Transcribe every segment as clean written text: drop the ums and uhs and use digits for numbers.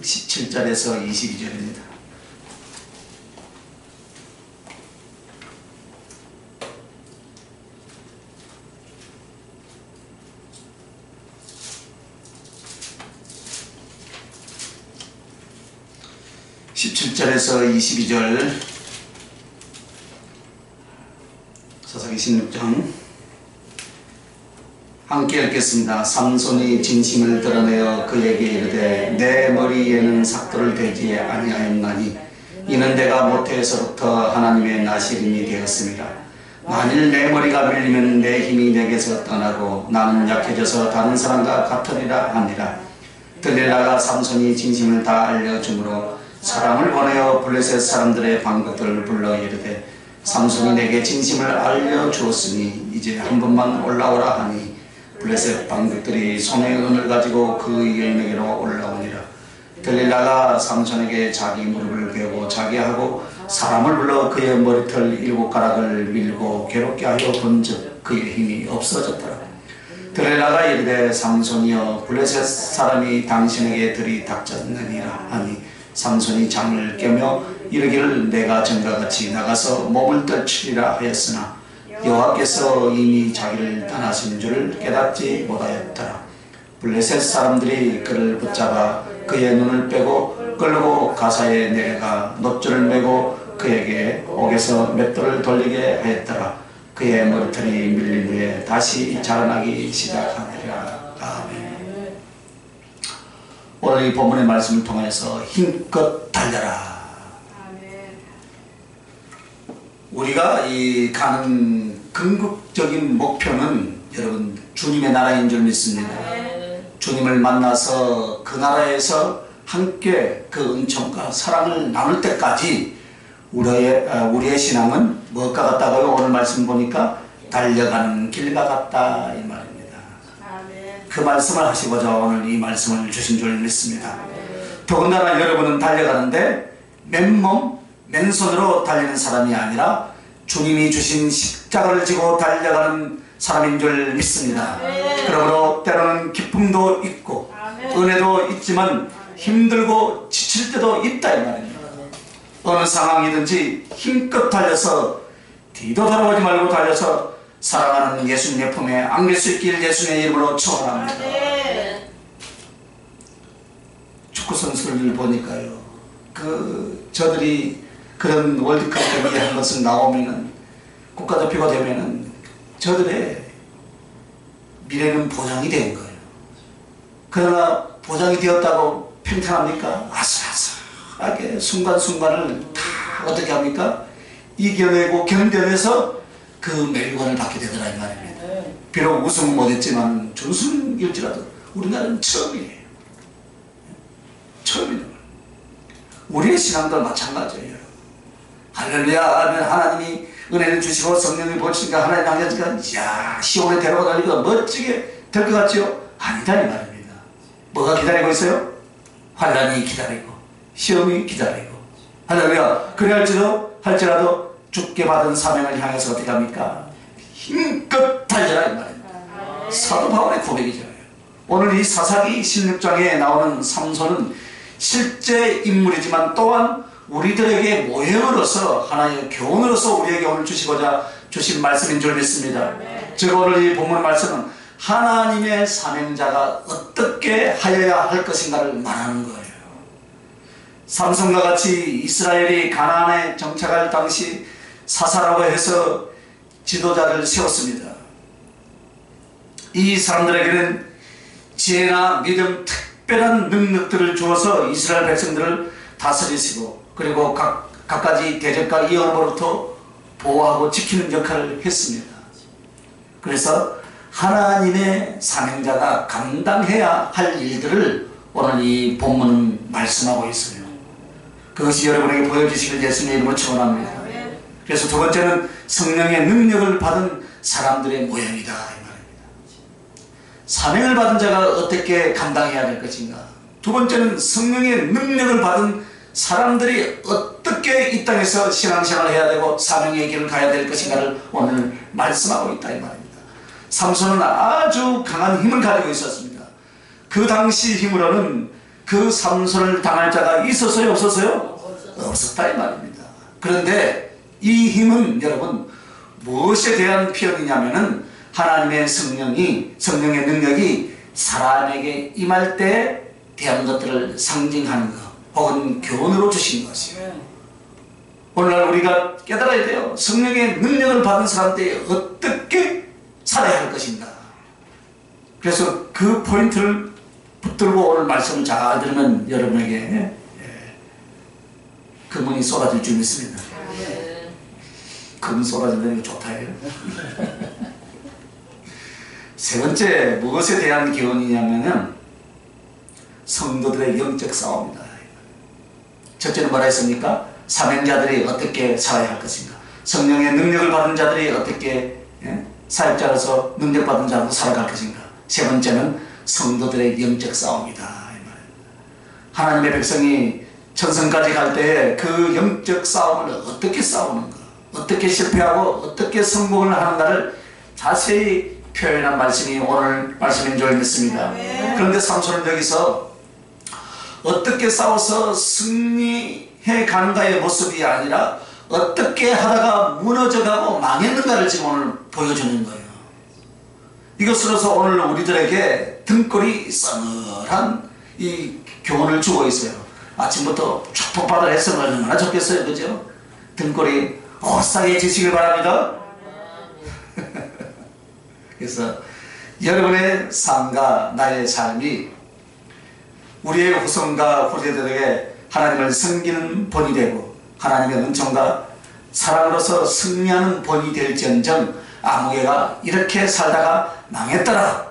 17절에서 22절입니다. (17절에서 22절) 사사기 16장 함께 읽겠습니다. 삼손이 진심을 드러내어 그에게 이르되 내 머리에는 삭도를 대지 아니하였나니 이는 내가 모태에서부터 하나님의 나시림이 되었습니다. 만일 내 머리가 밀리면 내 힘이 내게서 떠나고 나는 약해져서 다른 사람과 같으리라 하니라. 들릴라가 삼손이 진심을 다 알려주므로 사람을 보내어 블레셋 사람들의 방백들을 불러 이르되 삼손이 내게 진심을 알려주었으니 이제 한 번만 올라오라 하니 블레셋 방백들이 손에 은을 가지고 그 여인에게로 올라오니라. 들릴라가 삼손에게 자기 무릎을 베고 자기 하고 사람을 불러 그의 머리털 7가락을 밀고 괴롭게 하여 본즉 그의 힘이 없어졌더라. 들릴라가 이르되 삼손이여 블레셋 사람이 당신에게 들이닥쳤느니라 하니 삼손이 잠을 깨며 이르기를 내가 전과 같이 나가서 몸을 떨치리라 하였으나 여호와께서 이미 자기를 떠나신 줄을 깨닫지 못하였더라. 블레셋 사람들이 그를 붙잡아 그의 눈을 빼고 끌고 가사에 내려가 놋줄을 메고 그에게 옥에서 맷돌을 돌리게 하였더라. 그의 머리털이 밀린 후에 다시 자라나기 시작하니라. 아멘. 오늘 이 본문의 말씀을 통해서 힘껏 달려라. 우리가 이 가는 궁극적인 목표는 여러분 주님의 나라인 줄 믿습니다. 주님을 만나서 그 나라에서 함께 그 은총과 사랑을 나눌 때까지 우리의 신앙은 무엇과 같다고요? 오늘 말씀 보니까 달려가는 길과 같다 이 말입니다. 그 말씀을 하시고자 오늘 이 말씀을 주신 줄 믿습니다. 더군다나 여러분은 달려가는데 맨몸 맨손으로 달리는 사람이 아니라 주님이 주신 십자가를 지고 달려가는 사람인 줄 믿습니다. 그러므로 때로는 기쁨도 있고 은혜도 있지만 힘들고 지칠 때도 있다 이 말입니다. 어느 상황이든지 힘껏 달려서 뒤도 돌아보지 말고 달려서 사랑하는 예수님의 품에 안길 수 있길 예수님의 이름으로 축원합니다. 축구 선수를 보니까요, 저들이 그런 월드컵 경기에 한 것을 나오면은 국가대표가 되면은 저들의 미래는 보장이 된 거예요. 그러나 보장이 되었다고 평탄합니까? 아슬아슬하게 순간순간을 다 어떻게 합니까? 이겨내고 견뎌내서 그 멸관을 받게 되더라 이 말입니다. 비록 우승은 못했지만 준승일지라도 우리나라는 처음이에요. 처음이에요. 우리의 신앙도 마찬가지예요. 할렐루야 하면 하나님이 은혜를 주시고 성령을 보시니까 하나님 당겨지니까 이야 시온에 데려가 달리고 멋지게 될 것 같지요? 아니다 이 말입니다. 뭐가 기다리고 있어요? 환난이 기다리고 시험이 기다리고 할렐루야. 그래 할지라도 죽게 받은 사명을 향해서 어떻게 합니까? 힘껏 달려라 이 말입니다. 사도 바울의 고백이죠. 오늘 이 사사기 16장에 나오는 삼손은 실제 인물이지만 또한 우리들에게 모형으로서 하나의 교훈으로서 우리에게 오늘 주시고자 주신 말씀인 줄 믿습니다. 즉 오늘 이 본문 말씀은 하나님의 사명자가 어떻게 하여야 할 것인가를 말하는 거예요. 삼손과 같이 이스라엘이 가나안에 정착할 당시 사사라고 해서 지도자를 세웠습니다. 이 사람들에게는 지혜나 믿음, 특별한 능력들을 주어서 이스라엘 백성들을 다스리시고 그리고 각가지 대적과 위험으로부터 보호하고 지키는 역할을 했습니다. 그래서 하나님의 사명자가 감당해야 할 일들을 오늘 이 본문은 말씀하고 있어요. 그것이 여러분에게 보여주시길 예수님의 이름으로 축원합니다. 그래서 두 번째는 성령의 능력을 받은 사람들의 모형이다 이 말입니다. 사명을 받은 자가 어떻게 감당해야 될 것인가. 두 번째는 성령의 능력을 받은 사람들이 어떻게 이 땅에서 신앙생활을 해야 되고 사명의 길을 가야 될 것인가를 오늘 말씀하고 있다 이 말입니다. 삼손은 아주 강한 힘을 가지고 있었습니다. 그 당시 힘으로는 그 삼손을 당할 자가 있었어요, 없었어요? 없었다 이 말입니다. 그런데 이 힘은 여러분 무엇에 대한 표현이냐면은 하나님의 성령의 능력이 사람에게 임할 때 대한 것들을 상징하는 것 혹은 교훈으로 주신 것이에요. 오늘날 우리가 깨달아야 돼요. 성령의 능력을 받은 사람들이 어떻게 살아야 할 것인가. 그래서 그 포인트를 붙들고 오늘 말씀을 잘 들으면 여러분에게 금은이 쏟아질 줄 믿습니다. 금은 쏟아진다는 게 좋다예요. 세 번째 무엇에 대한 기원이냐면은 성도들의 영적 싸움이다. 첫째는 뭐라 했습니까? 사명자들이 어떻게 살아야 할 것인가. 성령의 능력을 받은 자들이 어떻게 사역자로서 능력받은 자로 살아갈 것인가. 세 번째는 성도들의 영적 싸움이다. 하나님의 백성이 천성까지 갈 때 그 영적 싸움을 어떻게 싸우는가, 어떻게 실패하고 어떻게 성공을 하는가를 자세히 표현한 말씀이 오늘 말씀인 줄 믿습니다. 그런데 삼손은 여기서 어떻게 싸워서 승리해 가는가의 모습이 아니라 어떻게 하다가 무너져가고 망했는가를 지금 오늘 보여주는 거예요. 이것으로서 오늘 우리들에게 등골이 서늘한 이 교훈을 주고 있어요. 아침부터 촉촉바들 했으면 얼마나 좋겠어요, 그죠? 등골이 오싹해지시길 바랍니다. 그래서 여러분의 삶과 나의 삶이 우리의 후손과 후대들에게 하나님을 섬기는 본이 되고 하나님의 은총과 사랑으로서 승리하는 본이 될지언정 아무개가 이렇게 살다가 망했더라.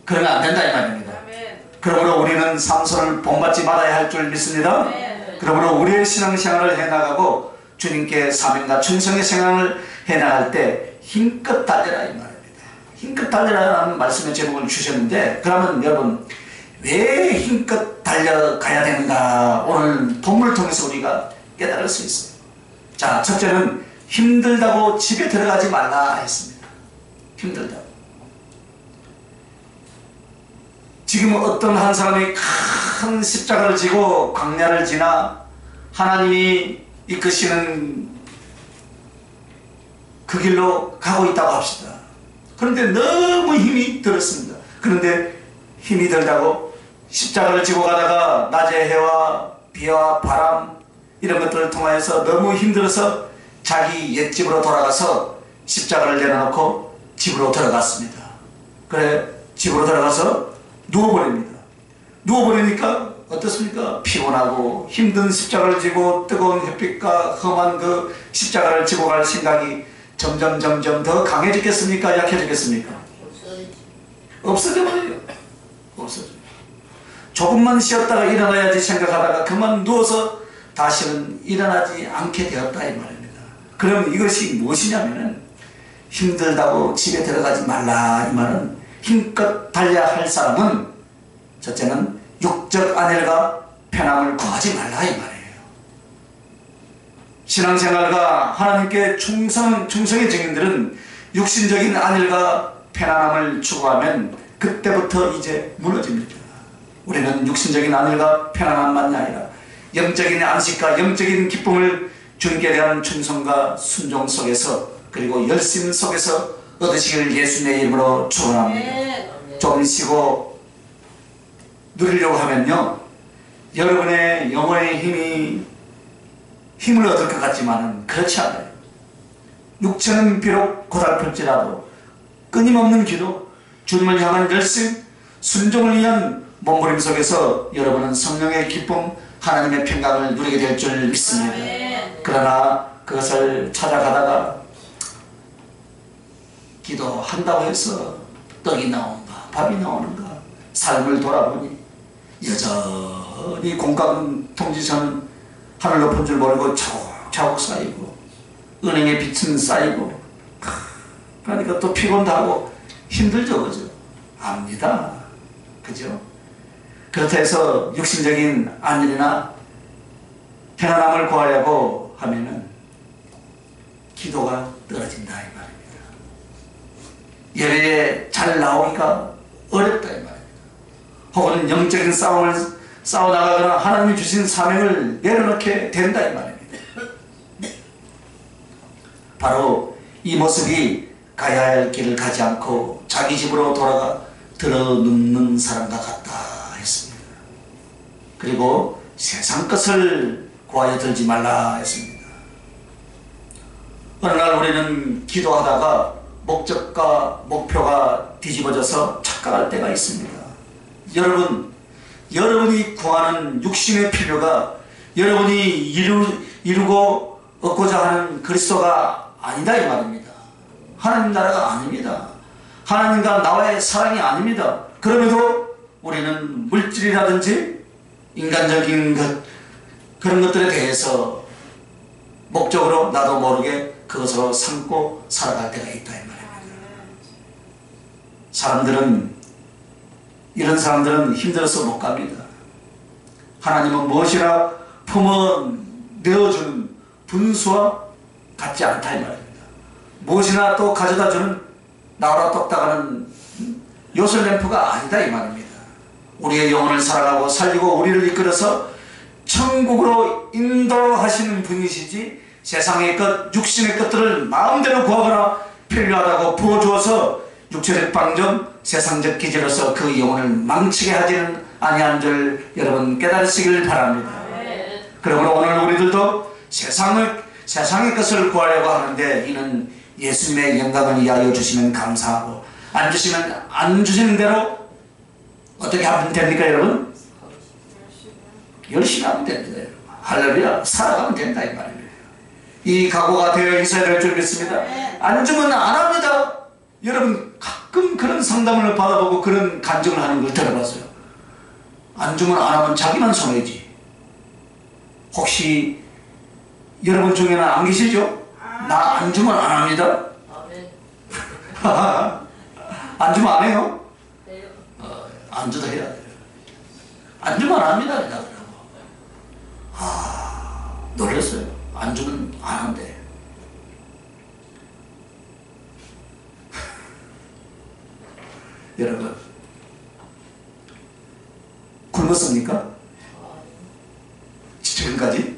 그러면 안 된다 이 말입니다. 그러므로 우리는 삼손을 본받지 말아야 할 줄 믿습니다. 그러므로 우리의 신앙생활을 해나가고 주님께 사명과 충성의 생활을 해나갈 때 힘껏 달려라 이 말입니다. 힘껏 달려라는 말씀의 제목을 주셨는데 그러면 여러분 왜 힘껏 달려가야 되는가 오늘 본문을 통해서 우리가 깨달을 수 있어요. 자, 첫째는 힘들다고 집에 들어가지 말라 했습니다. 힘들다고. 지금 어떤 한 사람이 큰 십자가를 지고 광야를 지나 하나님이 이끄시는 그 길로 가고 있다고 합시다. 그런데 너무 힘이 들었습니다. 그런데 힘이 들다고 십자가를 지고 가다가 낮의 해와 비와 바람 이런 것들을 통하여서 너무 힘들어서 자기 옛집으로 돌아가서 십자가를 내려놓고 집으로 들어갔습니다. 그래 집으로 들어가서 누워버립니다. 누워버리니까 어떻습니까? 피곤하고 힘든 십자가를 지고 뜨거운 햇빛과 험한 그 십자가를 지고 갈 생각이 점점 더 강해지겠습니까? 약해지겠습니까? 없어져 버려요. 없어져. 조금만 쉬었다가 일어나야지 생각하다가 그만 누워서 다시는 일어나지 않게 되었다 이 말입니다. 그럼 이것이 무엇이냐면은 힘들다고 집에 들어가지 말라 이 말은 힘껏 달려야 할 사람은 첫째는 육적 안일과 편함을 구하지 말라 이 말이에요. 신앙생활과 하나님께 충성의 증인들은 육신적인 안일과 편안함을 추구하면 그때부터 이제 무너집니다. 우리는 육신적인 안일과 편안함만이 아니라 영적인 안식과 영적인 기쁨을 주님께 대한 충성과 순종 속에서 그리고 열심 속에서 얻으시기를 예수님의 이름으로 축원합니다. 좀 쉬고 누리려고 하면요 여러분의 영혼의 힘을 얻을 것 같지만 그렇지 않아요. 육체는 비록 고달플지라도 끊임없는 기도, 주님을 향한 열심, 순종을 위한 몸부림 속에서 여러분은 성령의 기쁨, 하나님의 평강을 누리게 될 줄 믿습니다. 그러나 그것을 찾아가다가 기도한다고 해서 떡이 나온가 밥이 나오는가 삶을 돌아보니 여전히 공감 통지서는 하늘 높은 줄 모르고 차곡차곡 쌓이고 은행의 빛은 쌓이고 그러니까 또 피곤도 하고 힘들죠. 그죠? 압니다. 그죠? 그렇다 해서 육신적인 안일이나 편안함을 구하려고 하면은 기도가 떨어진다 이 말입니다. 예배에 잘 나오기가 어렵다 이 말입니다. 혹은 영적인 싸움을 싸워나가거나 하나님이 주신 사명을 내려놓게 된다 이 말입니다. 바로 이 모습이 가야 할 길을 가지 않고 자기 집으로 돌아가 들어눕는 사람과 같다 했습니다. 그리고 세상 것을 구하여 들지 말라 했습니다. 어느 날 우리는 기도하다가 목적과 목표가 뒤집어져서 착각할 때가 있습니다. 여러분이 구하는 육신의 필요가 여러분이 이루고 얻고자 하는 그리스도가 아니다 이 말입니다. 하나님 나라가 아닙니다. 하나님과 나와의 사랑이 아닙니다. 그럼에도 우리는 물질이라든지 인간적인 그런 것들에 대해서 목적으로 나도 모르게 그것으로 삼고 살아갈 때가 있다 이 말입니다. 이런 사람들은 힘들어서 못 갑니다. 하나님은 무엇이라 품어 내어주는 분수와 같지 않다 이 말입니다. 무엇이나 또 가져다주는 나오라 똑딱하는 요술램프가 아니다 이 말입니다. 우리의 영혼을 살아가고 살리고 우리를 이끌어서 천국으로 인도하시는 분이시지 세상의 것, 육신의 것들을 마음대로 구하거나 필요하다고 부어주어서 육체적 방정, 세상적 기질로서 그 영혼을 망치게 하지는 아니한 줄 여러분 깨달으시길 바랍니다. 그러므로 오늘 우리들도 세상의 것을 구하려고 하는데 이는 예수님의 영광을 위하여 주시면 감사하고 안 주시면 안 주시는 대로 어떻게 하면 됩니까 여러분? 열심히 하면 됩니다 여러분. 할렐루야. 살아가면 된다 이 말이에요. 이 각오가 되어 있어야 될 줄 믿습니다. 안 주면 안 합니다. 여러분 가끔 그런 상담을 받아보고 그런 간증을 하는 걸 들어봤어요. 안 주면 안 하면 자기만 손해지. 혹시 여러분 중에는 안 계시죠? 나 안 주면 안 합니다. 안 주면 안 해요? 안 줘도 해야 돼요. 안 주면 안 합니다. 놀랐어요. 안 주면 안 한대. 여러분 굶었습니까? 지금까지?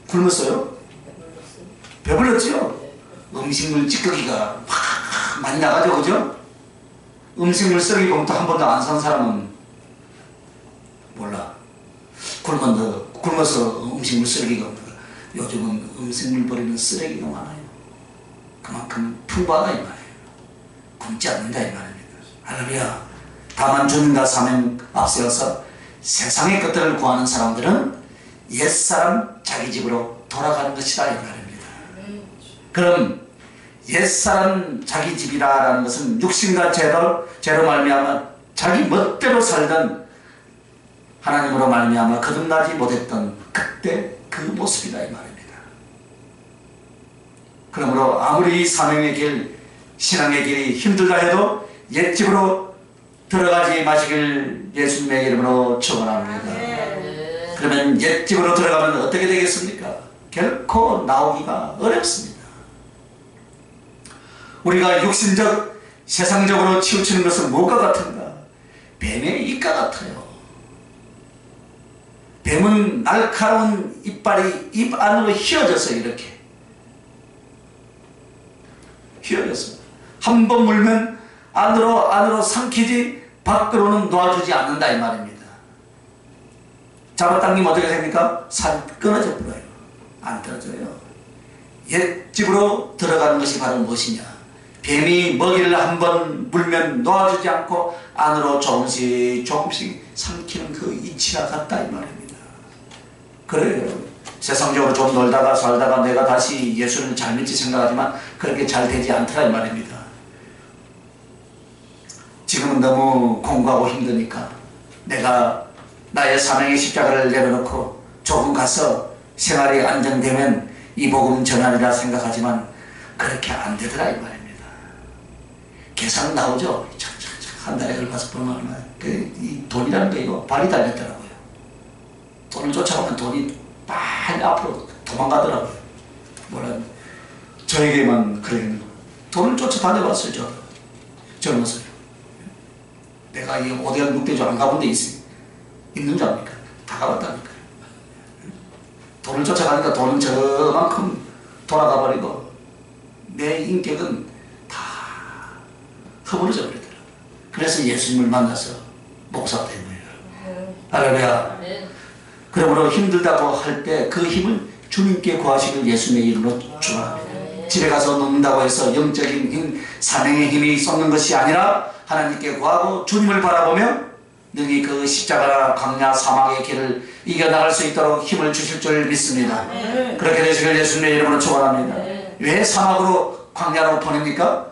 굶었어요? 배불렀죠? 음식물 찌꺼기가 막 많이 나가죠, 그죠? 음식물 쓰레기 봉투 한 번도 안 산 사람은 몰라. 굶어서 음식물 쓰레기가 없는 거야. 요즘은 음식물 버리는 쓰레기가 많아요. 그만큼 풍부하다 이 말이에요. 굶지 않는다 이 말입니다. 할렐루야. 다만 주님과 사명 앞세워서 세상의 것들을 구하는 사람들은 옛사람 자기 집으로 돌아가는 것이다 이 말입니다. 그럼 옛사람 자기 집이라는 것은 육신과 죄로 말미암아 자기 멋대로 살던 하나님으로 말미암아 거듭나지 못했던 그때 그 모습이다 이 말입니다. 그러므로 아무리 사명의 길, 신앙의 길이 힘들다 해도 옛집으로 들어가지 마시길 예수님의 이름으로 축원합니다. 그러면 옛집으로 들어가면 어떻게 되겠습니까? 결코 나오기가 어렵습니다. 우리가 육신적, 세상적으로 치우치는 것은 무엇과 같은가? 뱀의 입과 같아요. 뱀은 날카로운 이빨이 입 안으로 휘어져서 이렇게 휘어졌어요. 한 번 물면 안으로 삼키지 밖으로는 놓아주지 않는다 이 말입니다. 잡아당기면 어떻게 됩니까? 살이 끊어져 버려요. 안 떨어져요. 옛집으로 들어가는 것이 바로 무엇이냐? 뱀이 먹이를 한 번 물면 놓아주지 않고 안으로 조금씩 삼키는 그 이치와 같다 이 말입니다. 그래요. 세상적으로 좀 놀다가 살다가 내가 다시 예수를 잘 믿지 생각하지만 그렇게 잘 되지 않더라 이 말입니다. 지금은 너무 공부하고 힘드니까 내가 나의 사명의 십자가를 내려놓고 조금 가서 생활이 안정되면 이 복음 전하리라 생각하지만 그렇게 안 되더라 이 말입니다. 계산 나오죠? 한 달에 얼마서 벌면 얼마. 이 돈이라는 게 이거 발이 달렸더라고요. 돈을 쫓아가면 돈이 빨리 앞으로 도망가더라고요. 뭐라 저에게만 그런 돈을 쫓아다녀봤어요. 젊었어요. 내가 이 5대강 6대조 안 가본 데 있는 줄 압니까? 다 가봤다니까. 돈을 쫓아가니까 돈은 저만큼 돌아가 버리고 내 인격은 다 허물어져 버리더라고요. 그래서 예수님을 만나서 목사가 된 거예요. 할렐루야. 그러므로 힘들다고 할 때 그 힘을 주님께 구하시길 예수님의 이름으로 축원합니다. 집에 가서 놓는다고 해서 영적인 힘, 사명의 힘이 쏟는 것이 아니라 하나님께 구하고 주님을 바라보며 능히 그 십자가나 광야 사막의 길을 이겨나갈 수 있도록 힘을 주실 줄 믿습니다. 그렇게 되시길 예수님의 이름으로 축원합니다. 왜 사막으로 광야로 보냅니까?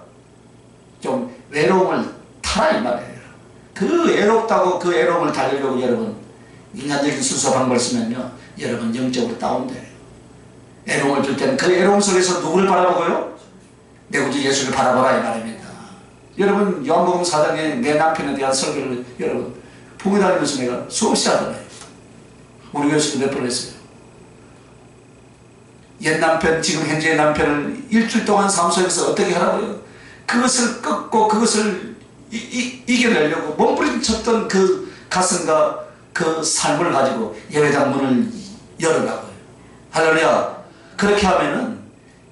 좀 외로움을 타라 이 말이에요. 그 외롭다고 그 외로움을 달리려고 여러분 인간적인 순서 방법을 쓰면요 여러분 영적으로 다운돼요. 외로움을 줄 때는 그 외로움 속에서 누구를 바라보고요? 내 구주 예수를 바라보라 이 말입니다. 여러분 요한복음 4장에 내 남편에 대한 설교를 여러분 보고 다니면서 내가 수없이 하잖아요. 우리 교수도 몇 번 했어요. 옛 남편 지금 현재의 남편을 일주일 동안 사무소에서 어떻게 하라고요? 그것을 꺾고 그것을 이겨내려고 몸부림쳤던 그 가슴과 그 삶을 가지고 예배당 문을 열어가고요. 할렐루야. 그렇게 하면은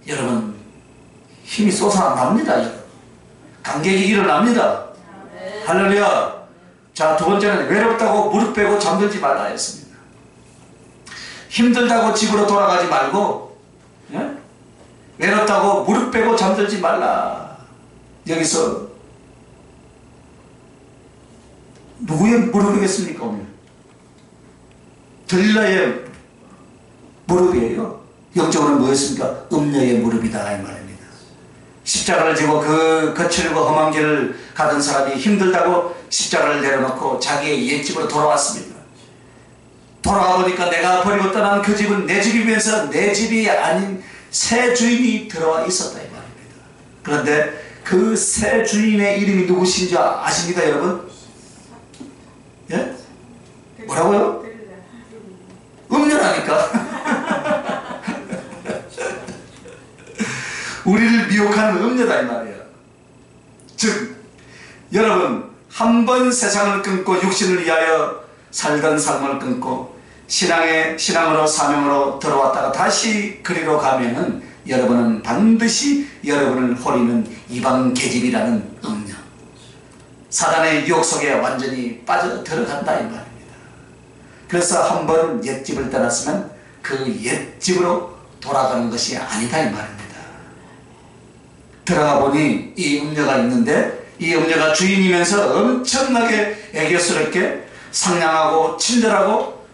여러분 힘이 솟아납니다. 여러분. 간격이 일어납니다. 할렐루야. 자, 두 번째는 외롭다고 무릎 빼고 잠들지 말라 했습니다. 힘들다고 집으로 돌아가지 말고 예? 외롭다고 무릎 빼고 잠들지 말라. 여기서 누구의 무릎이겠습니까? 오늘 들릴라의 무릎이에요. 영적으로는 뭐였습니까? 음녀의 무릎이다 이 말입니다. 십자가를 지고 그 거칠고 험한 길을 가던 사람이 힘들다고 십자가를 내려놓고 자기의 옛집으로 돌아왔습니다. 돌아와 보니까 내가 버리고 떠난 그 집은 내 집이면서 내 집이 아닌 새 주인이 들어와 있었다 이 말입니다. 그런데 그 새 주인의 이름이 누구신지 아십니까 여러분? 예? 뭐라고요? 음녀라니까. 우리를 미혹하는 음녀다 이 말이에요. 즉 여러분 한 번 세상을 끊고 육신을 위하여 살던 삶을 끊고 신앙으로 사명으로 들어왔다가 다시 그리로 가면은 여러분은 반드시 여러분을 호리는 이방 계집이라는 음녀, 사단의 유혹 속에 완전히 빠져 들어간다 이 말입니다. 그래서 한 번 옛집을 떠났으면 그 옛집으로 돌아가는 것이 아니다 이 말입니다. 들어가 보니 이 음녀가 있는데 이 음녀가 주인이면서 엄청나게 애교스럽게 상냥하고 친절하고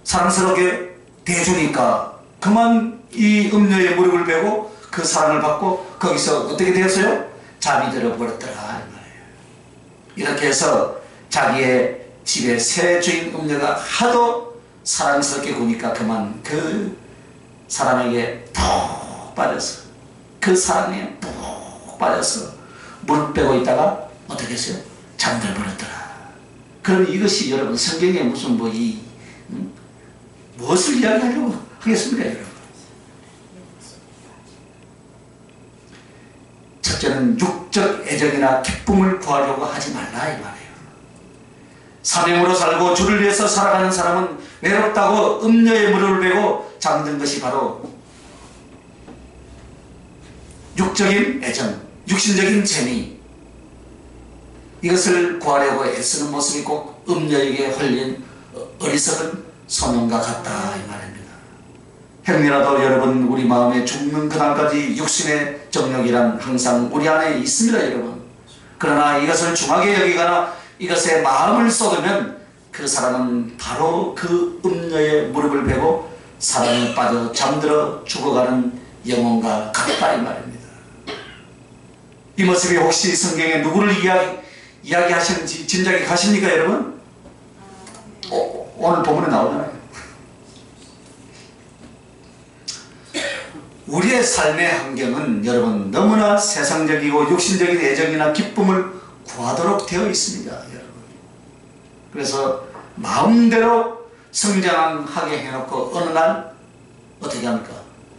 사랑스럽게 대주니까 그만 이 음녀의 무릎을 베고 그 사랑을 받고 거기서 어떻게 되었어요? 잠이 들어버렸더라 이 말이에요. 이렇게 해서 자기의 집에 새 주인 음녀가 하도 사랑스럽게 구니까 그만 그 사람에게 푹 빠져서 그 사랑에 푹 빠져서 무릎 빼고 있다가 어떻게 했어요? 잠들어버렸더라. 그럼 이것이 여러분 성경에 무슨 무엇을 이야기하려고 하겠습니까 여러분? 첫째는 육적 애정이나 기쁨을 구하려고 하지 말라 이 말이에요. 사명으로 살고 주를 위해서 살아가는 사람은 외롭다고 음녀의 무릎을 베고 잠든 것이 바로 육적인 애정, 육신적인 재미, 이것을 구하려고 애쓰는 모습이 꼭 음녀에게 홀린 어리석은 소년과 같다 이 말입니다. 행여라도 여러분 우리 마음에 죽는 그날까지 육신의 정욕이란 항상 우리 안에 있습니다 여러분. 그러나 이것을 중하게 여기거나 이것에 마음을 쏟으면 그 사람은 바로 그 음녀의 무릎을 베고 사랑에 빠져 잠들어 죽어가는 영혼과 같다 이 말입니다. 이 모습이 혹시 성경에 누구를 이야기하시는지 짐작이 가십니까 여러분? 오늘 본문에 나오잖아요. 우리의 삶의 환경은 여러분 너무나 세상적이고 육신적인 애정이나 기쁨을 구하도록 되어 있습니다 여러분. 그래서 마음대로 성장하게 해놓고 어느 날 어떻게 합니까?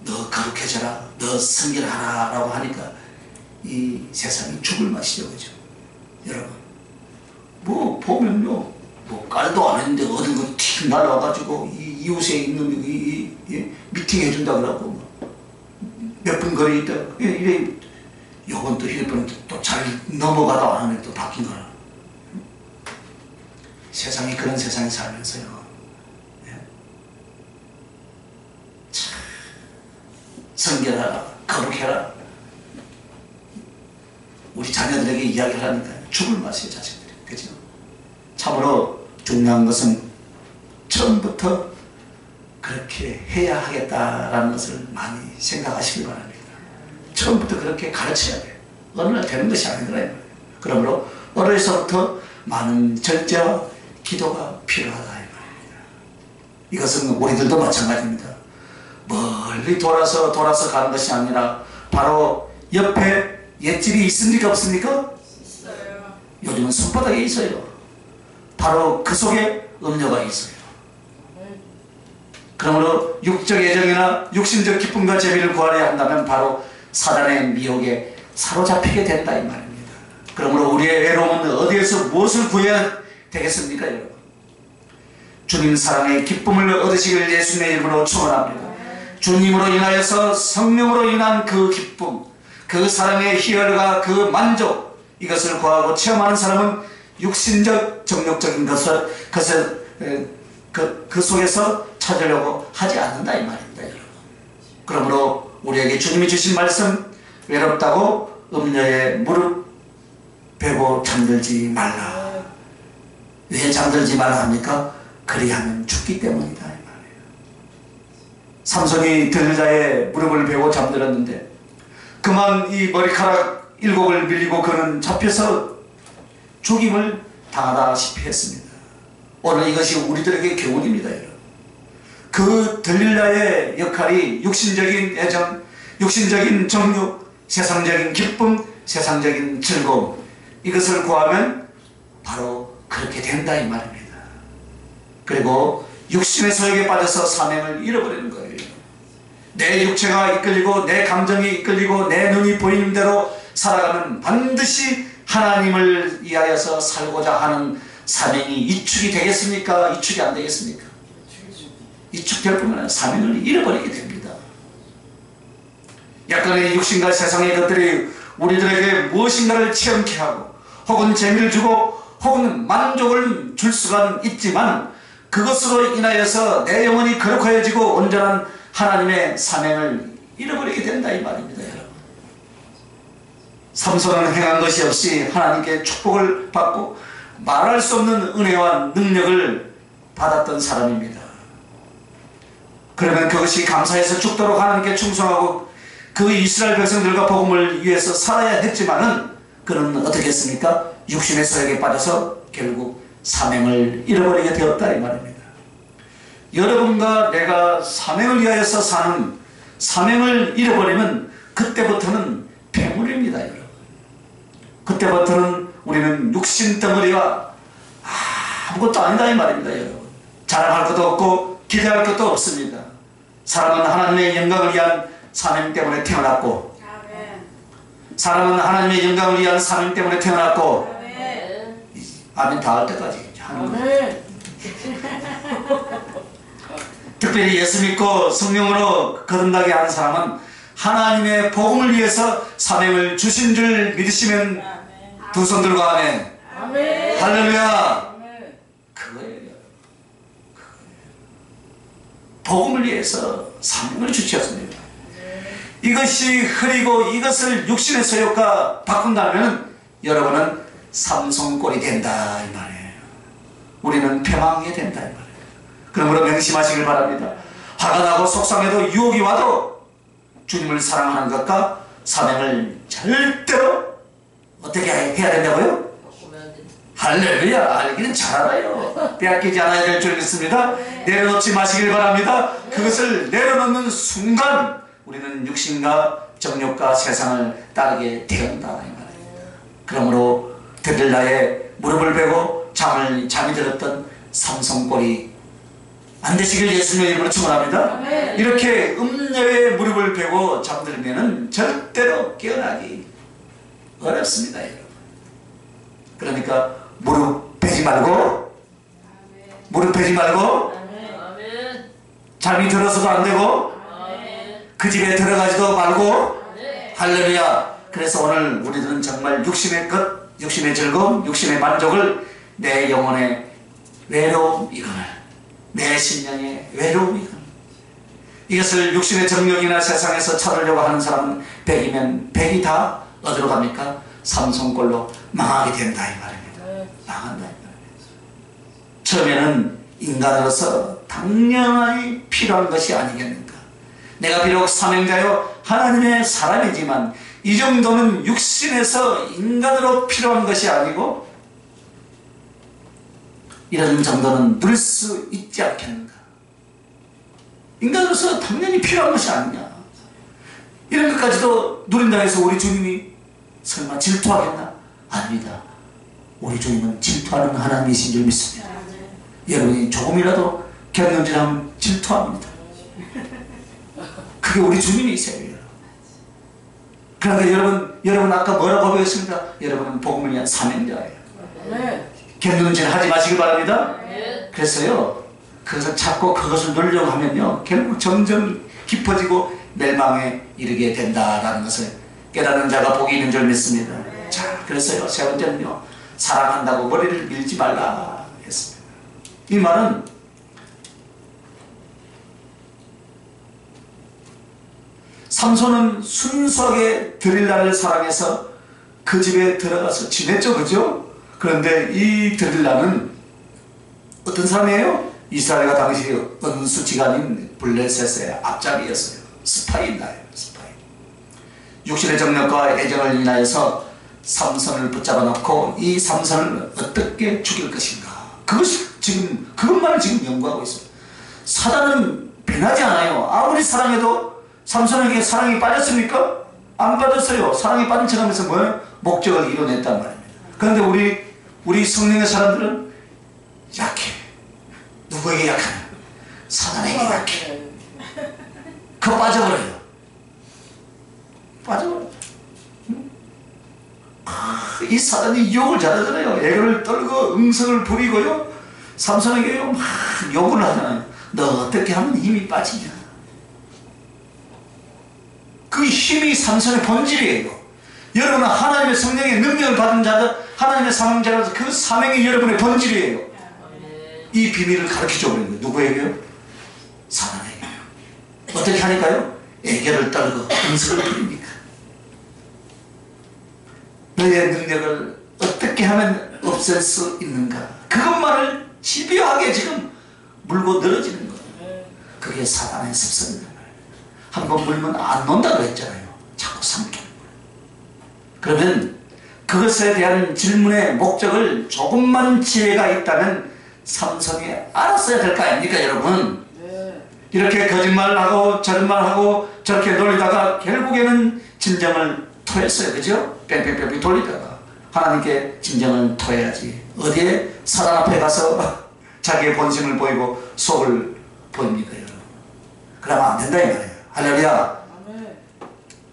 너 거룩해져라, 너 성결하라 라고 하니까 이 세상이 죽을 맛이죠. 그죠? 여러분, 뭐 보면요, 뭐 깔도 안 했는데 어디 틱 날아와가지고 이웃에 있는 미팅 해준다 그러고 몇 분 거리 있다 이래. 요건 또 휴대폰에 또 잘 넘어가다 안 하면 또 바뀐 거야. 세상이 그런 세상에 살면서요. 참 성결하라, 거룩해라. 우리 자녀들에게 이야기를 하니까 죽을 맛이에요, 자식들이. 그죠? 참으로 중요한 것은 처음부터 그렇게 해야 하겠다라는 것을 많이 생각하시기 바랍니다. 처음부터 그렇게 가르쳐야 돼요. 어느 날 되는 것이 아니더라. 그러므로 어려서부터 많은 절제와 기도가 필요하다 이 말입니다. 이것은 우리들도 마찬가지입니다. 멀리 돌아서 가는 것이 아니라 바로 옆에 옛집이 있습니까 없습니까? 있어요. 요즘은 손바닥에 있어요. 바로 그 속에 음료가 있어요. 그러므로 육적 애정이나 육신적 기쁨과 재미를 구하려 한다면 바로 사단의 미혹에 사로잡히게 된다 이 말입니다. 그러므로 우리의 외로움은 어디에서 무엇을 구해야 되겠습니까 여러분? 주님 사랑의 기쁨을 얻으시길 예수님의 이름으로 축원합니다. 주님으로 인하여서 성령으로 인한 그 기쁨, 그 사랑의 희열과 그 만족, 이것을 구하고 체험하는 사람은 육신적 정욕적인 것을 그 속에서 찾으려고 하지 않는다 이 말입니다 여러분. 그러므로 우리에게 주님이 주신 말씀, 외롭다고 음녀의 무릎 베고 잠들지 말라. 왜 잠들지 말라 합니까? 그리하면 죽기 때문이다 이 말이에요. 삼손이 들자의 무릎을 베고 잠들었는데 그만 이 머리카락 7을 밀리고 그는 잡혀서 죽임을 당하다시피 했습니다. 오늘 이것이 우리들에게 교훈입니다 여러분. 그 들릴라의 역할이 육신적인 애정, 육신적인 정욕, 세상적인 기쁨, 세상적인 즐거움, 이것을 구하면 바로 그렇게 된다 이 말입니다. 그리고 육신의 소욕에 빠져서 사명을 잃어버리는 거예요. 내 육체가 이끌리고 내 감정이 이끌리고 내 눈이 보이는 대로 살아가면 반드시 하나님을 위하여서 살고자 하는 사명이 이축이 되겠습니까? 이축이 안 되겠습니까? 이축될 뿐만 아니라 사명을 잃어버리게 됩니다. 약간의 육신과 세상의 것들이 우리들에게 무엇인가를 체험케 하고 혹은 재미를 주고 혹은 만족을 줄 수가 있지만 그것으로 인하여서 내 영혼이 거룩하여지고 온전한 하나님의 사명을 잃어버리게 된다 이 말입니다 여러분. 삼손은 행한 것이 없이 하나님께 축복을 받고 말할 수 없는 은혜와 능력을 받았던 사람입니다. 그러면 그것이 감사해서 죽도록 하나님께 충성하고 그 이스라엘 백성들과 복음을 위해서 살아야 했지만은 그는 어떻게 했습니까? 육신의 소욕에 빠져서 결국 사명을 잃어버리게 되었다 이 말입니다. 여러분과 내가 사명을 위하여서 사는 사명을 잃어버리면 그때부터는 폐물입니다 여러분. 그때부터는 우리는 육신 덩어리와 아무것도 아니다 이 말입니다 여러분. 자랑할 것도 없고 기대할 것도 없습니다. 사람은 하나님의 영광을 위한 사명 때문에 태어났고 사람은 하나님의 영광을 위한 사명 때문에 태어났고 아멘 다 할 때까지 하는 거예요. 특별히 예수 믿고 성령으로 거듭나게 하는 사람은 하나님의 복음을 위해서 사명을 주신 줄 믿으시면 두 손 들고 아멘. 할렐루야. 그거예요. 복음을 위해서 사명을 주셨습니다. 이것이 흐리고 이것을 육신의 소욕과 바꾼다면 여러분은 삼손꼴이 된다 이 말이에요. 우리는 패망하게 된다 이 말이에요. 그러므로 명심하시길 바랍니다. 화가 나고 속상해도 유혹이 와도 주님을 사랑하는 것과 사명을 절대로 어떻게 해야 된다고요? 할렐루야. 알기는 잘 알아요. 빼앗기지 않아야 될 줄 믿습니다. 내려놓지 마시길 바랍니다. 그것을 내려놓는 순간 우리는 육신과 정욕과 세상을 따르게 되었다 이 말입니다. 그러므로 들릴라의 무릎을 베고 잠이 들었던 삼손꼴이 안 되시길 예수님의 이름으로 축원합니다. 이렇게 음녀의 무릎을 베고 잠들면은 절대로 깨어나기 어렵습니다 여러분. 그러니까 무릎 베지 말고, 무릎 베지 말고, 잠이 들어서도 안 되고, 그 집에 들어가지도 말고, 할렐루야. 그래서 오늘 우리들은 정말 육신의 것, 육신의 즐거움, 육신의 만족을, 내 영혼의 외로움 이거를, 내 심령의 외로움 이거를, 이것을 육신의 정욕이나 세상에서 찾으려고 하는 사람은 백이면 백이 다 어디로 갑니까? 삼손꼴로 망하게 된다 이 말입니다. 망한다 이 말입니다. 처음에는 인간으로서 당연히 필요한 것이 아니겠는가. 내가 비록 사명자요 하나님의 사람이지만 이 정도는 육신에서 인간으로 필요한 것이 아니고 이런 정도는 누릴 수 있지 않겠는가. 인간으로서 당연히 필요한 것이 아니냐. 이런 것까지도 누린다 해서 우리 주님이 설마 질투하겠나? 아닙니다. 우리 주님은 질투하는 하나님이신 줄 믿습니다. 여러분이 조금이라도 곁눈질하면 질투합니다. 그게 우리 주님이세요. 그러니까 여러분 아까 뭐라고 배웠습니까? 여러분은 복음을 위한 사명자예요. 곁눈질 하지 마시기 바랍니다. 그래서요, 그것을 찾고 그것을 누리려고 하면요, 결국 점점 깊어지고 멸망에 이르게 된다라는 것을 깨닫는 자가 복이 있는 줄 믿습니다. 자, 그래서요, 세 번째는요, 사랑한다고 머리를 밀지 말라 했습니다. 이 말은 삼손은 순수하게 드릴라를 사랑해서 그 집에 들어가서 지냈죠, 그죠? 그런데 이 드릴라는 어떤 사람이에요? 이스라엘과 당시 은수지간인 블레셋의 앞잡이였어요. 스파이나예요. 스파이. 육신의 정력과 애정을 인하여서 삼손을 붙잡아 놓고 이 삼손을 어떻게 죽일 것인가. 그것만을 지금 연구하고 있어요. 사단은 변하지 않아요. 아무리 사랑해도 삼손에게 사랑이 빠졌습니까? 안 빠졌어요. 사랑이 빠진 척하면서 뭐예요? 목적을 이뤄냈단 말입니다. 그런데 우리 성령의 사람들은 약해. 누구에게 약하냐? 사단에게 약해. 그거 빠져버려요. 빠져버려요. 이 사단이 유혹을 잘하잖아요. 애교를 떨고 응성을 부리고요, 삼손에게요 막 요구를 하잖아요. 너 어떻게 하면 힘이 빠지냐. 그 힘이 삼손의 본질이에요. 여러분은 하나님의 성령의 능력을 받은 자들, 하나님의 사명자라서 그 사명이 여러분의 본질이에요. 이 비밀을 가르쳐줘 버린 거예요. 누구에게요? 사단에게요. 어떻게 하니까요? 애교를 떨고 응석을 부리니까. 너의 능력을 어떻게 하면 없앨 수 있는가? 그것만을 집요하게 지금 물고 늘어지는 거예요. 그게 사단의 습성이다. 한번 물면 안 논다고 했잖아요. 자꾸 삼키는 거예요. 그러면 그것에 대한 질문의 목적을 조금만 지혜가 있다면 삼손이 알았어야 될 거 아닙니까, 여러분? 이렇게 거짓말을 하고 저짓말하고 저렇게 놀리다가 결국에는 진정을 토했어요. 그죠? 뺑뺑뺑뺑 돌리다가 하나님께 진정을 토해야지. 어디에? 사단 앞에 가서 자기의 본심을 보이고 속을 보입니다, 여러분. 그러면 안 된다 이 말이에요. 할렐루야.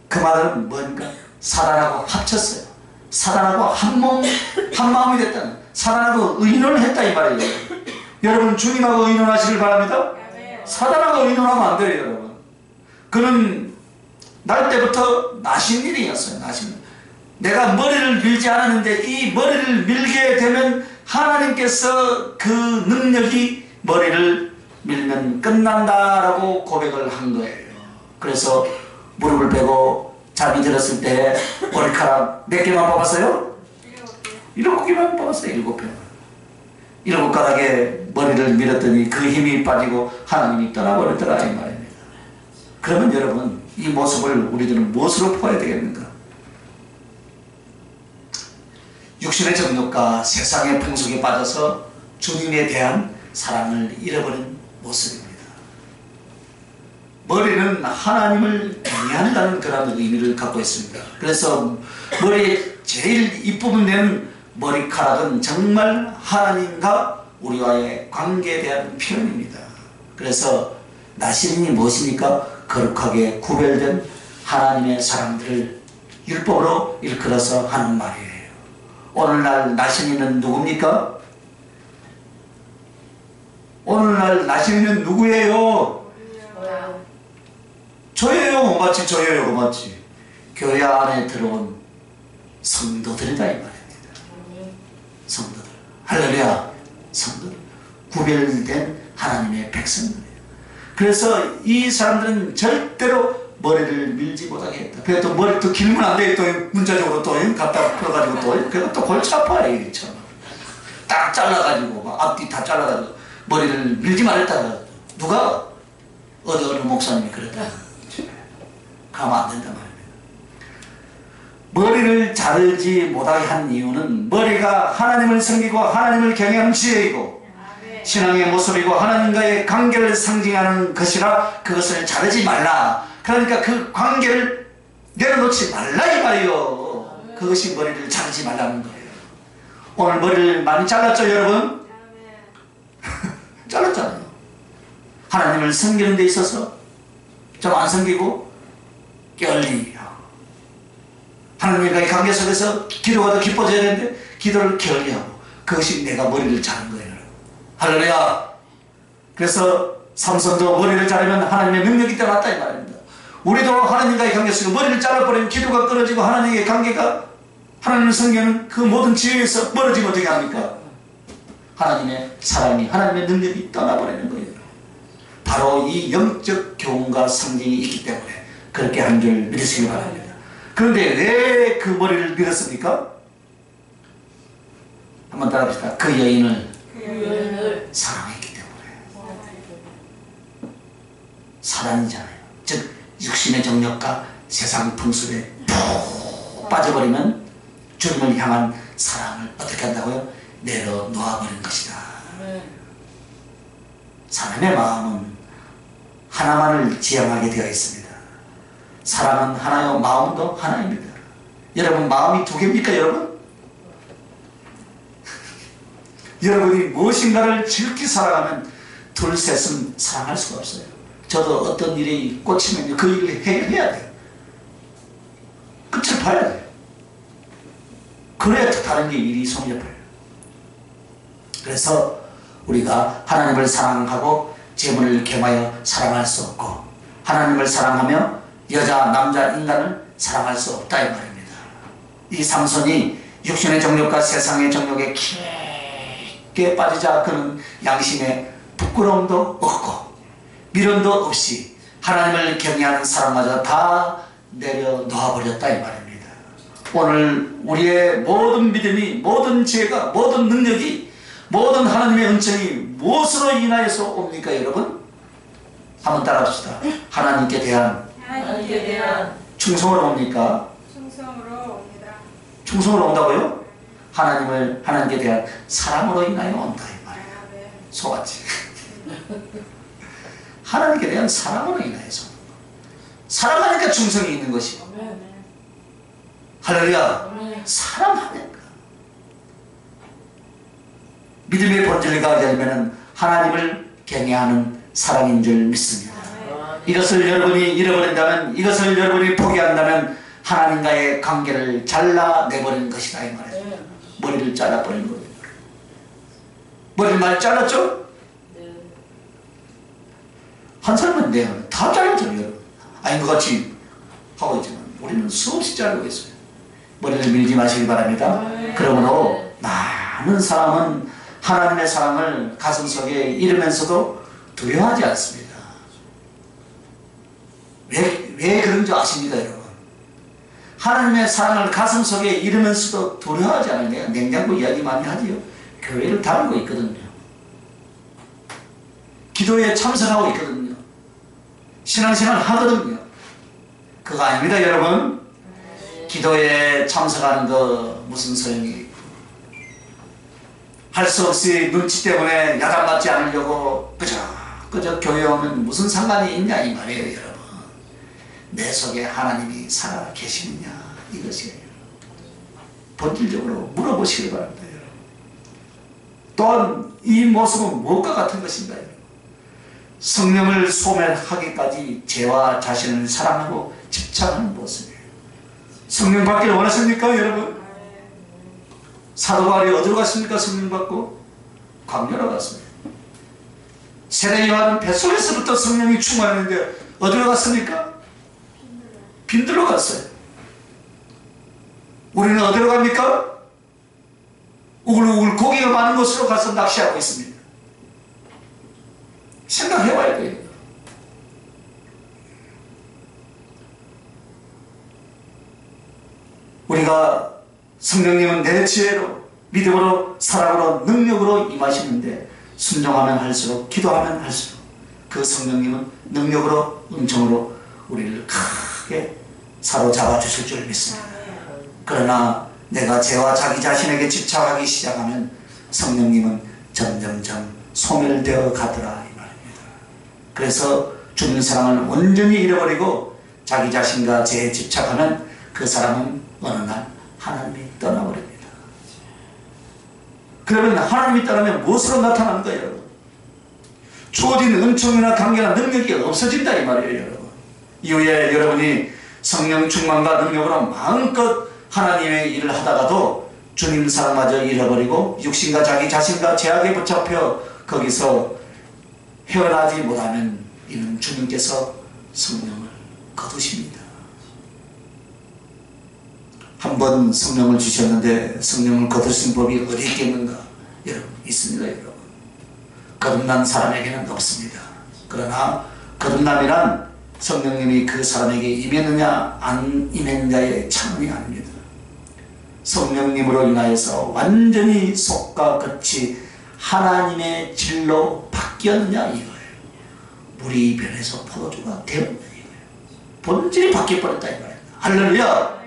그 말은 뭔가 사단하고 합쳤어요. 사단하고 한 마음이 됐다는, 사단하고 의논을 했다 이 말이에요. 여러분 주님하고 의논하시길 바랍니다. 사단하고 의논하면 안 돼요, 여러분. 그는 날 때부터 나신 일이었어요. 나신 일. 내가 머리를 밀지 않았는데 이 머리를 밀게 되면 하나님께서 그 능력이 머리를 밀면 끝난다라고 고백을 한 거예요. 그래서 무릎을 베고 잠이 들었을 때 머리카락 몇 개만 뽑았어요? 7개만 뽑았어요. 7개. 7가닥에 머리를 밀었더니 그 힘이 빠지고 하나님이 떠나버렸더라 이 말입니다. 그러면 여러분 이 모습을 우리들은 무엇으로 보아야 되겠는가? 육신의 정욕과 세상의 풍속에 빠져서 주님에 대한 사랑을 잃어버린 모습입니다. 머리는 하나님을 경외한다는 그런 의미를 갖고 있습니다. 그래서 머리에 제일 이쁨을 내는 머리카락은 정말 하나님과 우리와의 관계에 대한 표현입니다. 그래서 나시린이 무엇입니까? 거룩하게 구별된 하나님의 사람들을 율법으로 일컬어서 하는 말이에요. 오늘날 나신이는 누굽니까? 오늘날 나신이는 누구예요? 저예요. 맞지? 저예요. 맞지? 교회 안에 들어온 성도들이다 이 말입니다. 성도들. 할렐루야. 성도들. 구별된 하나님의 백성들이에요. 그래서 이 사람들은 절대로 머리를 밀지 못하게 했다. 그래 또 머리 또 길면 안 돼. 또 문자적으로 또 갖다 풀어가지고 또 그래서 또 골치 아파요. 이처럼 딱 잘라가지고 막 앞뒤 다 잘라가지고 머리를 밀지 말랬다. 누가 어느 목사님이 그랬다. 가면 안 된단 말입니다. 머리를 자르지 못하게 한 이유는 머리가 하나님을 섬기고 하나님을 경외하는 지혜이고 신앙의 모습이고 하나님과의 관계를 상징하는 것이라 그것을 자르지 말라. 그러니까 그 관계를 내려놓지 말라 이 말이요. 그것이 머리를 자르지 말라는 거예요. 오늘 머리를 많이 잘랐죠 여러분? 잘랐잖아요. 하나님을 섬기는 데 있어서 좀 안 섬기고 게을리하고 하나님과의 관계 속에서 기도가 더 깊어져야 되는데 기도를 게을리하고 그것이 내가 머리를 자른 거예요. 할렐루야. 그래서 삼손도 머리를 자르면 하나님의 능력이 떠났다 이 말입니다. 우리도 하나님과의 관계 속에서 머리를 잘라버리면 기도가 끊어지고 하나님의 관계가 하나님을 섬기는 그 모든 지혜에서 멀어지면 어떻게 합니까? 하나님의 사랑이 하나님의 능력이 떠나버리는 거예요. 바로 이 영적 교훈과 상징이 있기 때문에 그렇게 한 줄 믿으시기 바랍니다. 그런데 왜 그 머리를 밀었습니까? 한번 따라합시다. 그 여인을 사랑했기 때문에. 사단이잖아요. 즉 육신의 정력과 세상 풍습에 푹 빠져버리면 주님을 향한 사랑을 어떻게 한다고요? 내려놓아버린 것이다. 사람의 마음은 하나만을 지향하게 되어 있습니다. 사랑은 하나요, 마음도 하나입니다. 여러분 마음이 두 개입니까 여러분? 여러분이 무엇인가를 지극히 사랑하면 둘 셋은 사랑할 수가 없어요. 저도 어떤 일이 꽂히면 그 일을 해결해야 돼요. 끝을 봐야 돼요. 그래야 다른 게 일이 손에 봐요. 그래서 우리가 하나님을 사랑하고 재물을 겸하여 사랑할 수 없고 하나님을 사랑하며 여자, 남자, 인간을 사랑할 수 없다 이 말입니다. 이 삼손이 육신의 정욕과 세상의 정욕에 깊게 빠지자 그는 양심에 부끄러움도 없고 미련도 없이 하나님을 경외하는 사람마저 다 내려놓아버렸다 이 말입니다. 오늘 우리의 모든 믿음이, 모든 지혜가, 모든 능력이, 모든 하나님의 은총이 무엇으로 인하여서 옵니까 여러분? 한번 따라합시다. 하나님께 대한 충성으로 옵니까? 충성으로 옵니다. 충성으로 온다고요? 하나님께 대한 사랑으로 인하여 온다 이 말이에요. 속았지? 하나님께 대한 사랑으로 인하여서 사랑하니까 충성이 있는 것이고 할렐루야. 사랑하니까 믿음의 본질을 가지게 되면 하나님을 경외하는 사랑인 줄 믿습니다. 이것을 여러분이 잃어버린다면, 이것을 여러분이 포기한다면 하나님과의 관계를 잘라내버리는 것이다 이 말이에요. 머리를 잘라버리는 거예요. 머리를 많이 잘랐죠? 한 사람은 다 잘랐죠 여러분. 아닌 것 같이 하고 있지만 우리는 수없이 자르고 있어요. 머리를 밀지 마시기 바랍니다. 그러므로 많은 사람은 하나님의 사랑을 가슴속에 잃으면서도 두려워하지 않습니다. 왜 그런 줄 아십니까 여러분? 하나님의 사랑을 가슴속에 잃으면서도 두려워하지 않아요. 내가 냉장고 이야기 많이 하지요. 교회를 다니고 있거든요. 기도에 참석하고 있거든요. 신앙생활 하거든요. 그거 아닙니다 여러분. 기도에 참석하는 거 무슨 소용이 할 수 없이 눈치 때문에 야단맞지 않으려고 그저 교회 오면 무슨 상관이 있냐 이 말이에요 여러분. 내 속에 하나님이 살아 계시느냐 이것이에요. 본질적으로 물어보시기 바랍니다 여러분. 또한 이 모습은 무엇과 같은 것인가 여러분. 성령을 소멸하기까지 죄와 자신을 사랑하고 집착하는 모습이에요. 성령 받기를 원하십니까 여러분? 사도 바울이 어디로 갔습니까? 성령 받고 광야로 갔습니다. 세례 요한은 뱃속에서부터 성령이 충만했는데 어디로 갔습니까? 빈들로 갔어요. 우리는 어디로 갑니까? 우글우글 고기가 많은 곳으로 가서 낚시하고 있습니다. 생각해봐야 돼요. 우리가 성령님은 내 지혜로 믿음으로 사랑으로 능력으로 임하시는데 순종하면 할수록 기도하면 할수록 그 성령님은 능력으로 은총으로 우리를 크게 사로잡아 주실 줄 믿습니다. 그러나 내가 죄와 자기 자신에게 집착하기 시작하면 성령님은 점점점 소멸되어 가더라 이 말입니다. 그래서 주님 사랑을 온전히 잃어버리고 자기 자신과 죄에 집착하면 그 사람은 어느 날 하나님이 떠나버립니다. 그러면 하나님이 떠나면 무엇으로 나타나는 거예요, 여러분? 주어진 은총이나 관계나 능력이 없어진다 이 말이에요, 여러분. 이후에 여러분이 성령 충만과 능력으로 마음껏 하나님의 일을 하다가도 주님 사랑마저 잃어버리고 육신과 자기 자신과 죄악에 붙잡혀 거기서 헤어나지 못하면 이는 주님께서 성령을 거두십니다. 한 번 성령을 주셨는데 성령을 거두신 법이 어디 있겠는가? 여러분, 있습니다, 여러분. 거듭난 사람에게는 없습니다. 그러나 거듭남이란 성령님이 그 사람에게 임했느냐 안 임했느냐의 차원이 아닙니다. 성령님으로 인하여서 완전히 속과 끝이 하나님의 질로 바뀌었느냐 이거예요. 물이 변해서 포도주가 되었느냐 이거예요. 본질이 바뀌어버렸다 이거예요. 할렐루야.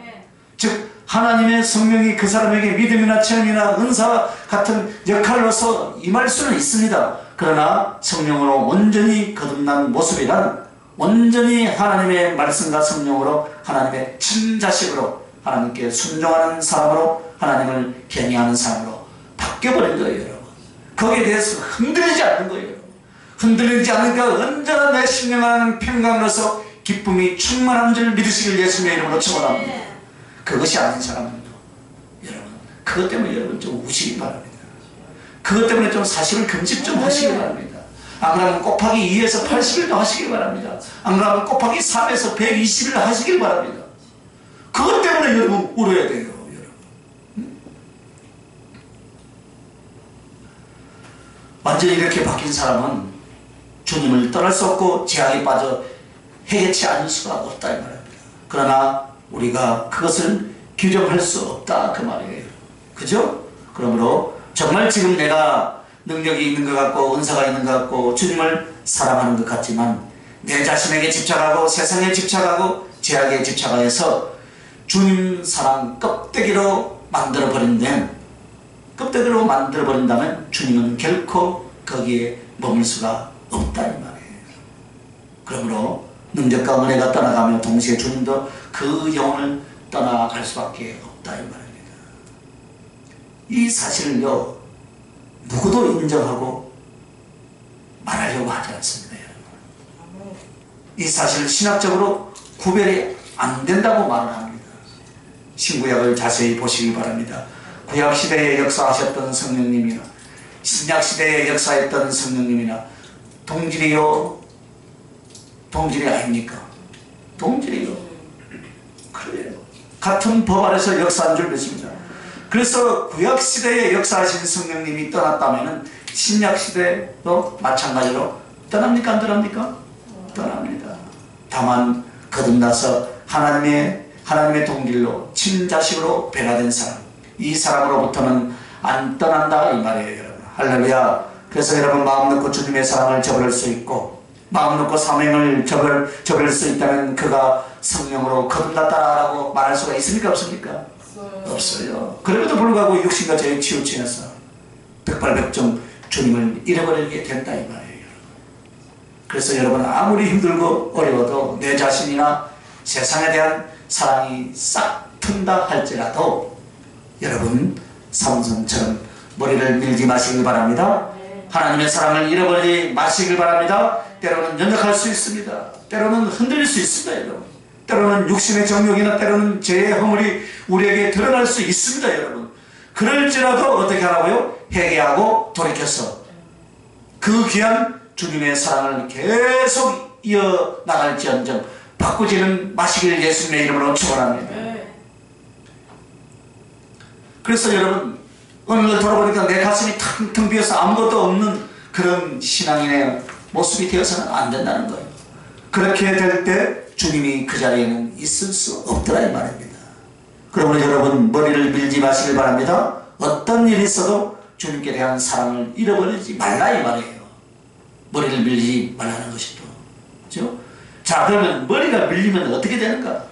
즉 하나님의 성령이 그 사람에게 믿음이나 체험이나 은사와 같은 역할로서 임할 수는 있습니다. 그러나 성령으로 온전히 거듭난 모습이란 온전히 하나님의 말씀과 성령으로 하나님의 친자식으로 하나님께 순종하는 사람으로 하나님을 경외하는 사람으로 바뀌어버린 거예요, 여러분. 거기에 대해서 흔들리지 않는 거예요, 여러분. 흔들리지 않으니까 언제나 내 심령하는 평강으로서 기쁨이 충만한 줄 믿으시길 예수님의 이름으로 축원합니다. 그것이 아닌 사람은요, 여러분, 그것 때문에 여러분 좀 우시기 바랍니다. 그것 때문에 좀 사실을 금집 좀 하시기 바랍니다. 안 그러면 곱하기 2에서 80일도 하시길 바랍니다. 안 그러면 곱하기 3에서 120일 하시길 바랍니다. 그것 때문에 여러분 울어야 돼요, 여러분. 완전히 이렇게 바뀐 사람은 주님을 떠날 수 없고 죄악에 빠져 해결치 않을 수가 없다 이 말입니다. 그러나 우리가 그것을 규정할 수 없다 그 말이에요. 그죠? 그러므로 정말 지금 내가 능력이 있는 것 같고 은사가 있는 것 같고 주님을 사랑하는 것 같지만 내 자신에게 집착하고 세상에 집착하고 죄악에 집착하여서 주님 사랑 껍데기로 만들어버린다면 주님은 결코 거기에 머물 수가 없다 이 말이에요. 그러므로 능력과 은혜가 떠나가며 동시에 주님도 그 영혼을 떠나갈 수밖에 없다 이 말입니다. 이 사실을요 누구도 인정하고 말하려고 하지 않습니다, 여러분. 이 사실을 신학적으로 구별이 안 된다고 말을 합니다. 신구약을 자세히 보시기 바랍니다. 구약시대에 역사하셨던 성령님이나 신약시대에 역사했던 성령님이나 동질이요? 동질이 아닙니까? 동질이요. 그래요. 같은 법 아래서 역사한 줄 믿습니다. 그래서 구약시대에 역사하신 성령님이 떠났다면 신약시대도 마찬가지로 떠납니까? 안 떠납니까? 떠납니다. 다만 거듭나서 하나님의 동질로 친자식으로 변화된 사람, 이 사람으로부터는 안 떠난다 이 말이에요, 여러분. 할렐루야. 그래서 여러분 마음 놓고 주님의 사랑을 저버릴 수 있고 마음 놓고 사명을 저버릴 수 있다면 그가 성령으로 거듭났다라고 말할 수가 있습니까? 없습니까? 없어요. 그럼에도 불구하고 육신과 죄에 치우치면서 백발백중 주님을 잃어버리게 된다 이 말이에요. 그래서 여러분 아무리 힘들고 어려워도 내 자신이나 세상에 대한 사랑이 싹 튼다 할지라도 여러분 삼손처럼 머리를 밀지 마시길 바랍니다. 하나님의 사랑을 잃어버리지 마시길 바랍니다. 때로는 연약할 수 있습니다. 때로는 흔들릴 수 있습니다, 여러분. 때로는 육신의 정욕이나 때로는 죄의 허물이 우리에게 드러날 수 있습니다, 여러분. 그럴지라도 어떻게 하라고요? 회개하고 돌이켜서 그 귀한 주님의 사랑을 계속 이어나갈지언정 바꾸지는 마시기를 예수님의 이름으로 축원합니다. 그래서 여러분 오늘 돌아보니까 내 가슴이 텅텅 비어서 아무것도 없는 그런 신앙인의 모습이 되어서는 안 된다는 거예요. 그렇게 될 때 주님이 그 자리에는 있을 수 없더라 이 말입니다. 그러므로 여러분 머리를 밀지 마시길 바랍니다. 어떤 일이 있어도 주님께 대한 사랑을 잃어버리지 말라 이 말이에요. 머리를 밀지 말라는 것이죠. 그렇죠? 자, 그러면 머리가 밀리면 어떻게 되는가?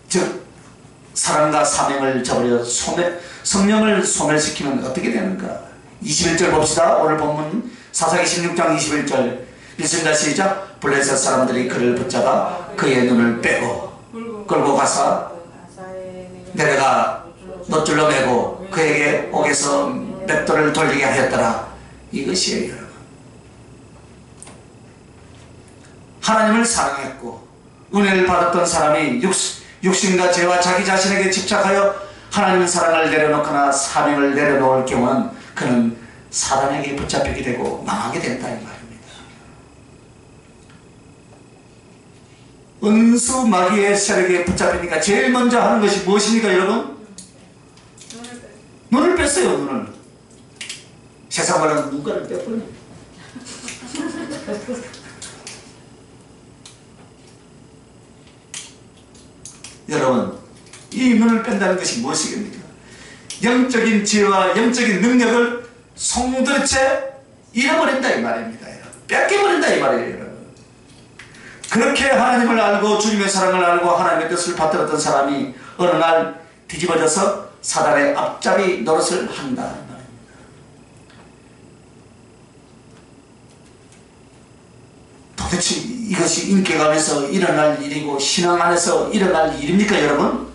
즉 사랑과 사명을 저버려 성령을 소멸시키면 어떻게 되는가? 21절 봅시다. 오늘 본문 사사기 16장 21절 읽습니다. 시작. 블레셋 사람들이 그를 붙잡아 그의 눈을 빼고 끌고 가서 내려가 놋줄로 매고 그에게 옥에서 맷돌을 돌리게 하였더라. 이것이에요. 여러분. 하나님을 사랑했고 은혜를 받았던 사람이 육신과 죄와 자기 자신에게 집착하여 하나님의 사랑을 내려놓거나 사명을 내려놓을 경우는 그는 사단에게 붙잡히게 되고 망하게 된다 이 말입니다. 은수 마귀의 세력에 붙잡히니까 제일 먼저 하는 것이 무엇입니까 여러분? 눈을 뺐어요. 눈을. 세상 말하는 눈가를 뺐거든요. 여러분 이 눈을 뺀다는 것이 무엇이겠습니까? 영적인 지혜와 영적인 능력을 송두리째 잃어버린다 이 말입니다. 뺏겨버린다 이 말이에요. 여러분. 그렇게 하나님을 알고 주님의 사랑을 알고 하나님의 뜻을 받들었던 사람이 어느 날 뒤집어져서 사단의 앞잡이 노릇을 한다 이 말입니다. 도대체 이것이 인격안에서 일어날 일이고 신앙 안에서 일어날 일입니까 여러분?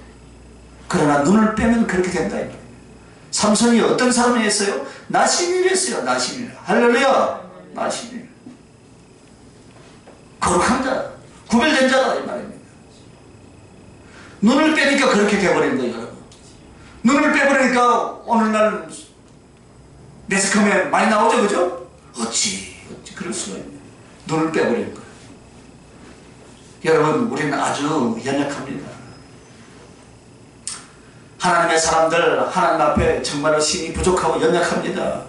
그러나 눈을 빼면 그렇게 된다 이 말입니다. 삼손이 어떤 사람이었어요? 나신이랬어요. 나신이. 할렐루야. 나신이. 거룩한 자, 구별된 자다 이 말입니다. 눈을 빼니까 그렇게 돼버린 거예요 여러분. 눈을 빼버리니까 오늘날 매스컴에 많이 나오죠 그죠? 어찌 그럴 수가 있네. 눈을 빼버린 거예요. 여러분 우리는 아주 연약합니다. 하나님의 사람들 하나님 앞에 정말로 신이 부족하고 연약합니다.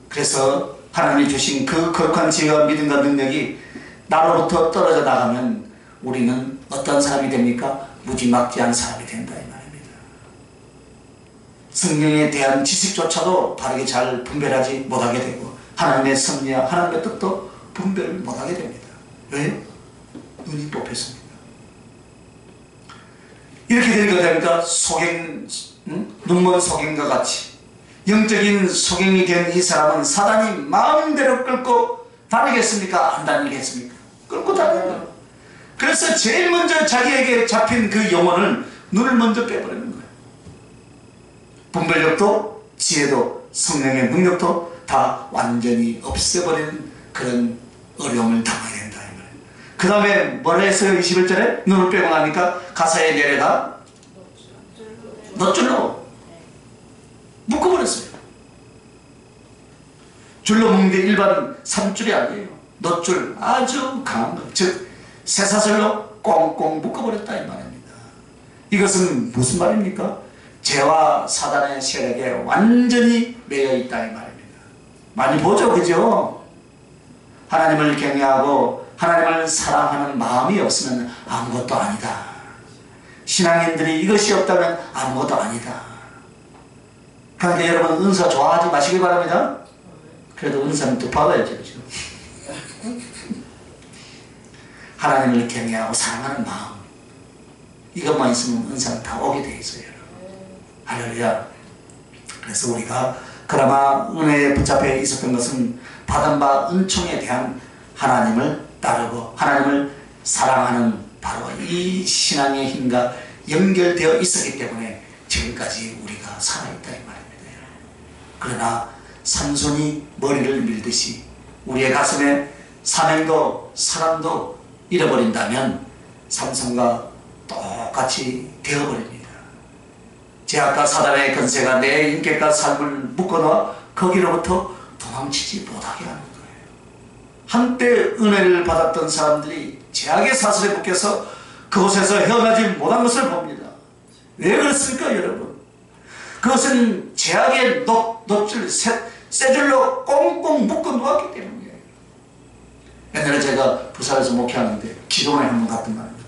그래서 하나님이 주신 그 거룩한 지혜와 믿음과 능력이 나로부터 떨어져 나가면 우리는 어떤 사람이 됩니까? 무지막지한 사람이 된다 이 말입니다. 성령에 대한 지식조차도 바르게 잘 분별하지 못하게 되고 하나님의 섭리와 하나님의 뜻도 분별을 못하게 됩니다. 왜? 눈이 뽑혔습니다. 이렇게 되니까 됩니까? 눈먼 소갱과 같이 영적인 소갱이 된 이 사람은 사단이 마음대로 끌고 다니겠습니까? 안 다니겠습니까? 끌고 다니는 그래서 제일 먼저 자기에게 잡힌 그 영혼을 눈을 먼저 빼버리는 거예요. 분별력도 지혜도 성령의 능력도 다 완전히 없애버리는 그런 어려움을 당하게 된다. 그 다음에 뭐라 했어요? 21절에 눈을 빼고 나니까 가사에 내려가 놋줄로 묶어버렸어요. 줄로 묶는 게 일반 삼줄이 아니에요. 놋줄 아주 강한 것, 즉 쇠사슬로 꽁꽁 묶어버렸다 이 말입니다. 이것은 무슨 말입니까? 죄와 사단의 세력에 완전히 매여 있다 이 말입니다. 많이 보죠 그죠? 하나님을 경외하고 하나님을 사랑하는 마음이 없으면 아무것도 아니다. 신앙인들이 이것이 없다면 아무것도 아니다. 그러니까 여러분 은사 좋아하지 마시기 바랍니다. 그래도 은사는 또 받아야죠. 그렇죠? 하나님을 경외하고 사랑하는 마음 이것만 있으면 은사는 다 오게 돼 있어요. 할렐루야. 그래서 우리가 그나마 은혜에 붙잡혀 있었던 것은 받은 바 은총에 대한 하나님을 따르고 하나님을 사랑하는 바로 이 신앙의 힘과 연결되어 있었기 때문에 지금까지 우리가 살아있다 이 말입니다. 그러나 삼손이 머리를 밀듯이 우리의 가슴에 사명도 사랑도 잃어버린다면 삼손과 똑같이 되어버립니다. 죄악과 사단의 권세가 내 인격과 삶을 묶어놓아 거기로부터 도망치지 못하게 하는 거예요. 한때 은혜를 받았던 사람들이 죄악의 사슬에 묶여서 그곳에서 헤어나지 못한 것을 봅니다. 왜 그렇습니까, 여러분? 그것은 죄악의 놋줄, 쇠줄로 꽁꽁 묶어 놓았기 때문이에요. 옛날에 제가 부산에서 목회하는데 기도원에 한 번 갔던 말입니다.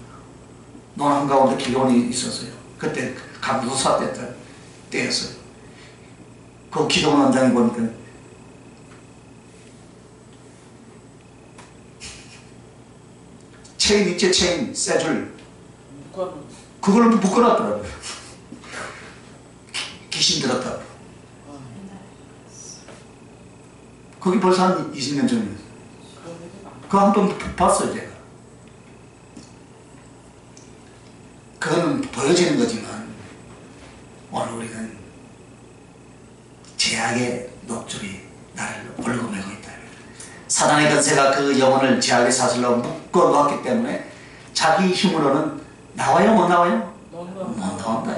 논 한가운데 기도원이 있었어요. 그때 감도사 때였어요. 그 기도원 원장이 보니까 체인 있지, 체인, 쇠줄. 그걸로 묶어놨더라고요. 귀신 들었다고. 거기 벌써 한 20년 전이었어요. 그거 한 번 봤어요, 제가. 그거는 보여지는 거지만, 오늘 우리는 죄악의 녹줄이 나를 올고 매고 있다. 사단의 권세가 그 영혼을 죄악의 사슬로 묶어 놓았기 때문에 자기 힘으로는 나와요, 못 나와요? 못 나온다.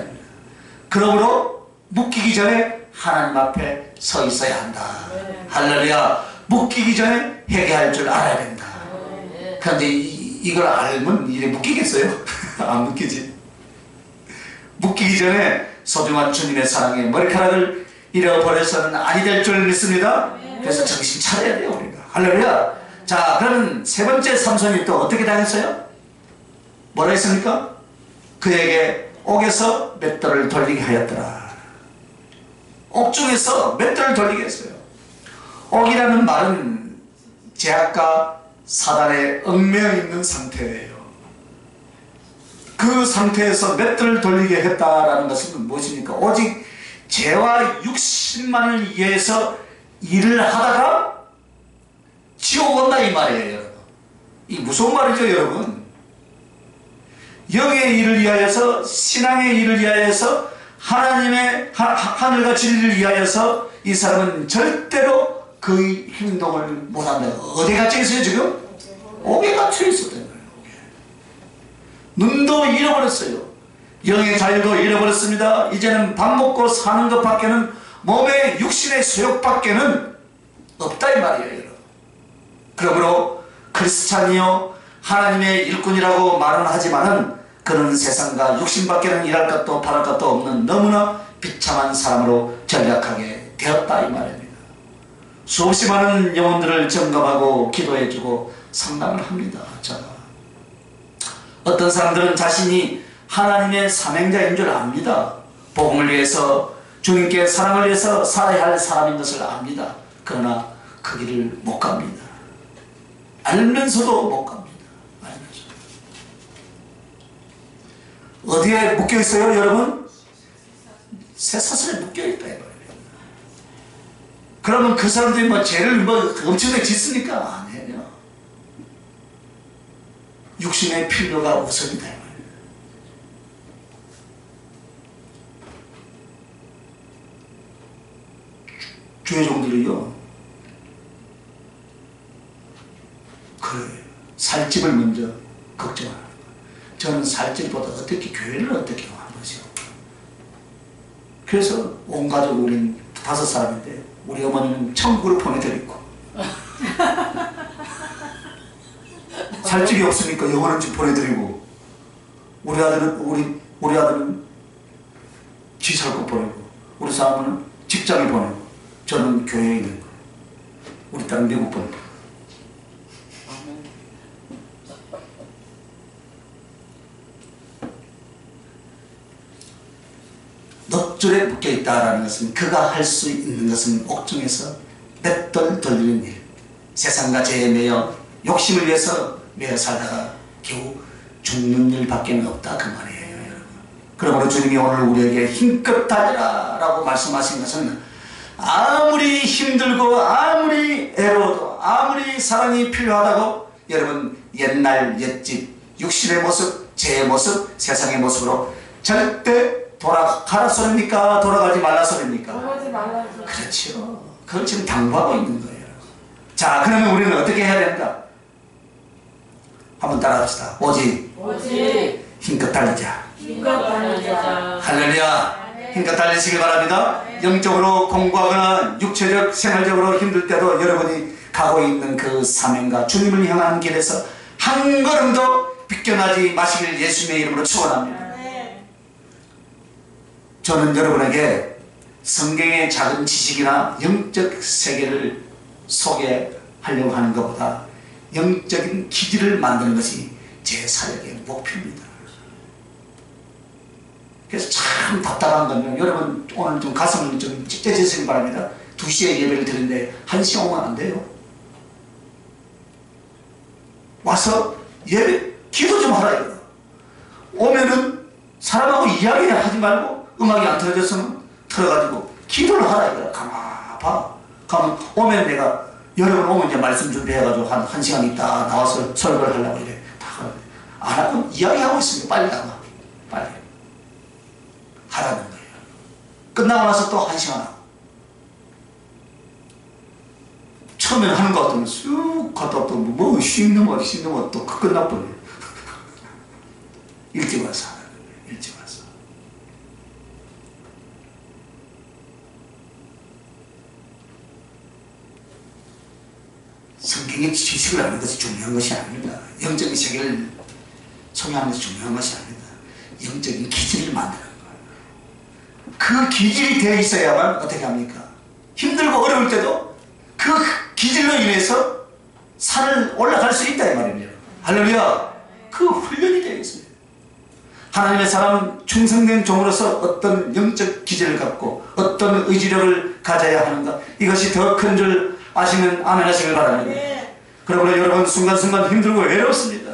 그러므로 묶이기 전에 하나님 앞에 서 있어야 한다. 할렐루야. 묶이기 전에 회개할 줄 알아야 된다. 그런데 이걸 알면 이래 묶이겠어요? 안 묶이지. 묶이기 전에 소중한 주님의 사랑에 머리카락을 잃어버려서는 아니 될 줄 믿습니다. 그래서 정신 차려야 돼요, 우리가. 할렐루야. 자, 그러면 세 번째 삼손이 또 어떻게 당했어요? 뭐라 했습니까? 그에게 옥에서 맷돌을 돌리게 하였더라. 옥중에서 맷돌을 돌리게 했어요. 옥이라는 말은 죄악과 사단에 얽매여 있는 상태예요. 그 상태에서 맷돌을 돌리게 했다라는 것은 무엇입니까? 오직 죄와 육신만을 위해서 일을 하다가 지옥 온다 이 말이에요, 여러분. 이 무서운 말이죠, 여러분. 영의 일을 위하여서, 신앙의 일을 위하여서, 하나님의 하늘과 진리를 위하여서 이 사람은 절대로 그 행동을 못한다. 어디 갇혀 있어요, 지금? 옥에 갇혀 있었던 거예요. 눈도 잃어버렸어요. 영의 자유도 잃어버렸습니다. 이제는 밥 먹고 사는 것밖에는, 몸의 육신의 소욕밖에는 없다 이 말이에요, 여러분. 그러므로 크리스찬이요 하나님의 일꾼이라고 말은 하지만은 그는 세상과 육신밖에는 일할 것도 바랄 것도 없는 너무나 비참한 사람으로 전락하게 되었다 이 말입니다. 수없이 많은 영혼들을 점검하고 기도해주고 상담을 합니다. 자, 어떤 사람들은 자신이 하나님의 사명자인 줄 압니다. 복음을 위해서, 주님께 사랑을 위해서 살아야 할 사람인 것을 압니다. 그러나 그 길을 못 갑니다. 알면서도 못 갑니다. 알면서. 어디에 묶여 있어요, 여러분? 쇠사슬에 묶여 있다 이거예요. 그러면 그 사람들이 뭐 죄를 뭐 엄청나게 짓습니까? 아니에요. 육신의 필요가 우선이다 이 말이에요. 주의 종들이요, 그 살집을 먼저 걱정하는 거예요. 저는 살집보다 어떻게 교회를 어떻게 하는 것이요. 그래서 온 가족 우린 5사람인데 우리 어머니는 천국으로 보내드리고 살집이 없으니까 영원한 집 보내드리고 우리 아들은 지살국 보내고 우리 사모는 직장에 보내고 저는 교회에 있는 거예요. 우리 딸은 미국 보내고. 놋줄에 묶여있다라는 것은 그가 할 수 있는 것은 옥중에서 맷돌 돌리는 일, 세상과 죄에 매여 욕심을 위해서 매여 살다가 겨우 죽는 일밖에 없다 그 말이에요, 여러분. 그러므로 주님이 오늘 우리에게 힘껏 달려라 라고 말씀하신 것은 아무리 힘들고 아무리 애로워도 아무리 사랑이 필요하다고 여러분 옛날 옛집 육신의 모습, 죄의 모습, 세상의 모습으로 절대 돌아가라 소리입니까? 돌아가지 말라 소리입니까? 돌아가지 말라. 그렇죠. 그걸 지금 당부하고 있는 거예요. 자, 그러면 우리는 어떻게 해야 됩니까? 한번 따라합시다. 오직 오직 힘껏 달리자. 힘껏 달리자. 할렐루야. 힘껏 달리시길 바랍니다. 영적으로 공부하거나 육체적 생활적으로 힘들 때도 여러분이 가고 있는 그 사명과 주님을 향하는 길에서 한 걸음도 비껴나지 마시길 예수님의 이름으로 축원합니다. 저는 여러분에게 성경의 작은 지식이나 영적 세계를 소개하려고 하는 것보다 영적인 기질을 만드는 것이 제 사역의 목표입니다. 그래서 참 답답한 건요. 여러분 오늘 좀 가슴을 좀 찢어지시기 바랍니다. 2시에 예배를 드리는데 1시에 오면 안 돼요. 와서 예배 기도 좀 하라 이거다. 오면은 사람하고 이야기 하지 말고 음악이 안 틀어졌으면 틀어가지고 기도를 하라 이거다. 가만 봐. 가면 오면 내가 여러분 오면 이제 말씀 준비해가지고 한 1시간 있다 나와서 설교를 하려고 이래. 다 안 하고 이야기하고 있습니다. 빨리 나가. 빨리. 하라는 거예요. 끝나고 나서 또 1시간 하고. 처음에는 하는 것 같으면 쑥 갔다 또 뭐 씹는 거 또 끝나버려요. 일찍 와서 하는 거예요. 일찍 와서. 성경의 지식을 아는 것이 중요한 것이 아닙니다. 영적인 세계를 소개하는 것이 중요한 것이 아닙니다. 영적인 기질을 만드는 거예요. 그 기질이 되어 있어야만 어떻게 합니까? 힘들고 어려울 때도 그 기질로 인해서 산을 올라갈 수 있다 이 말입니다. 할렐루야. 그 훈련이 되어 있습니다. 하나님의 사람은 충성된 종으로서 어떤 영적 기질을 갖고 어떤 의지력을 가져야 하는가, 이것이 더 큰 줄 아시면 아멘 하시길 바랍니다. 그러므로 여러분 순간순간 힘들고 외롭습니다.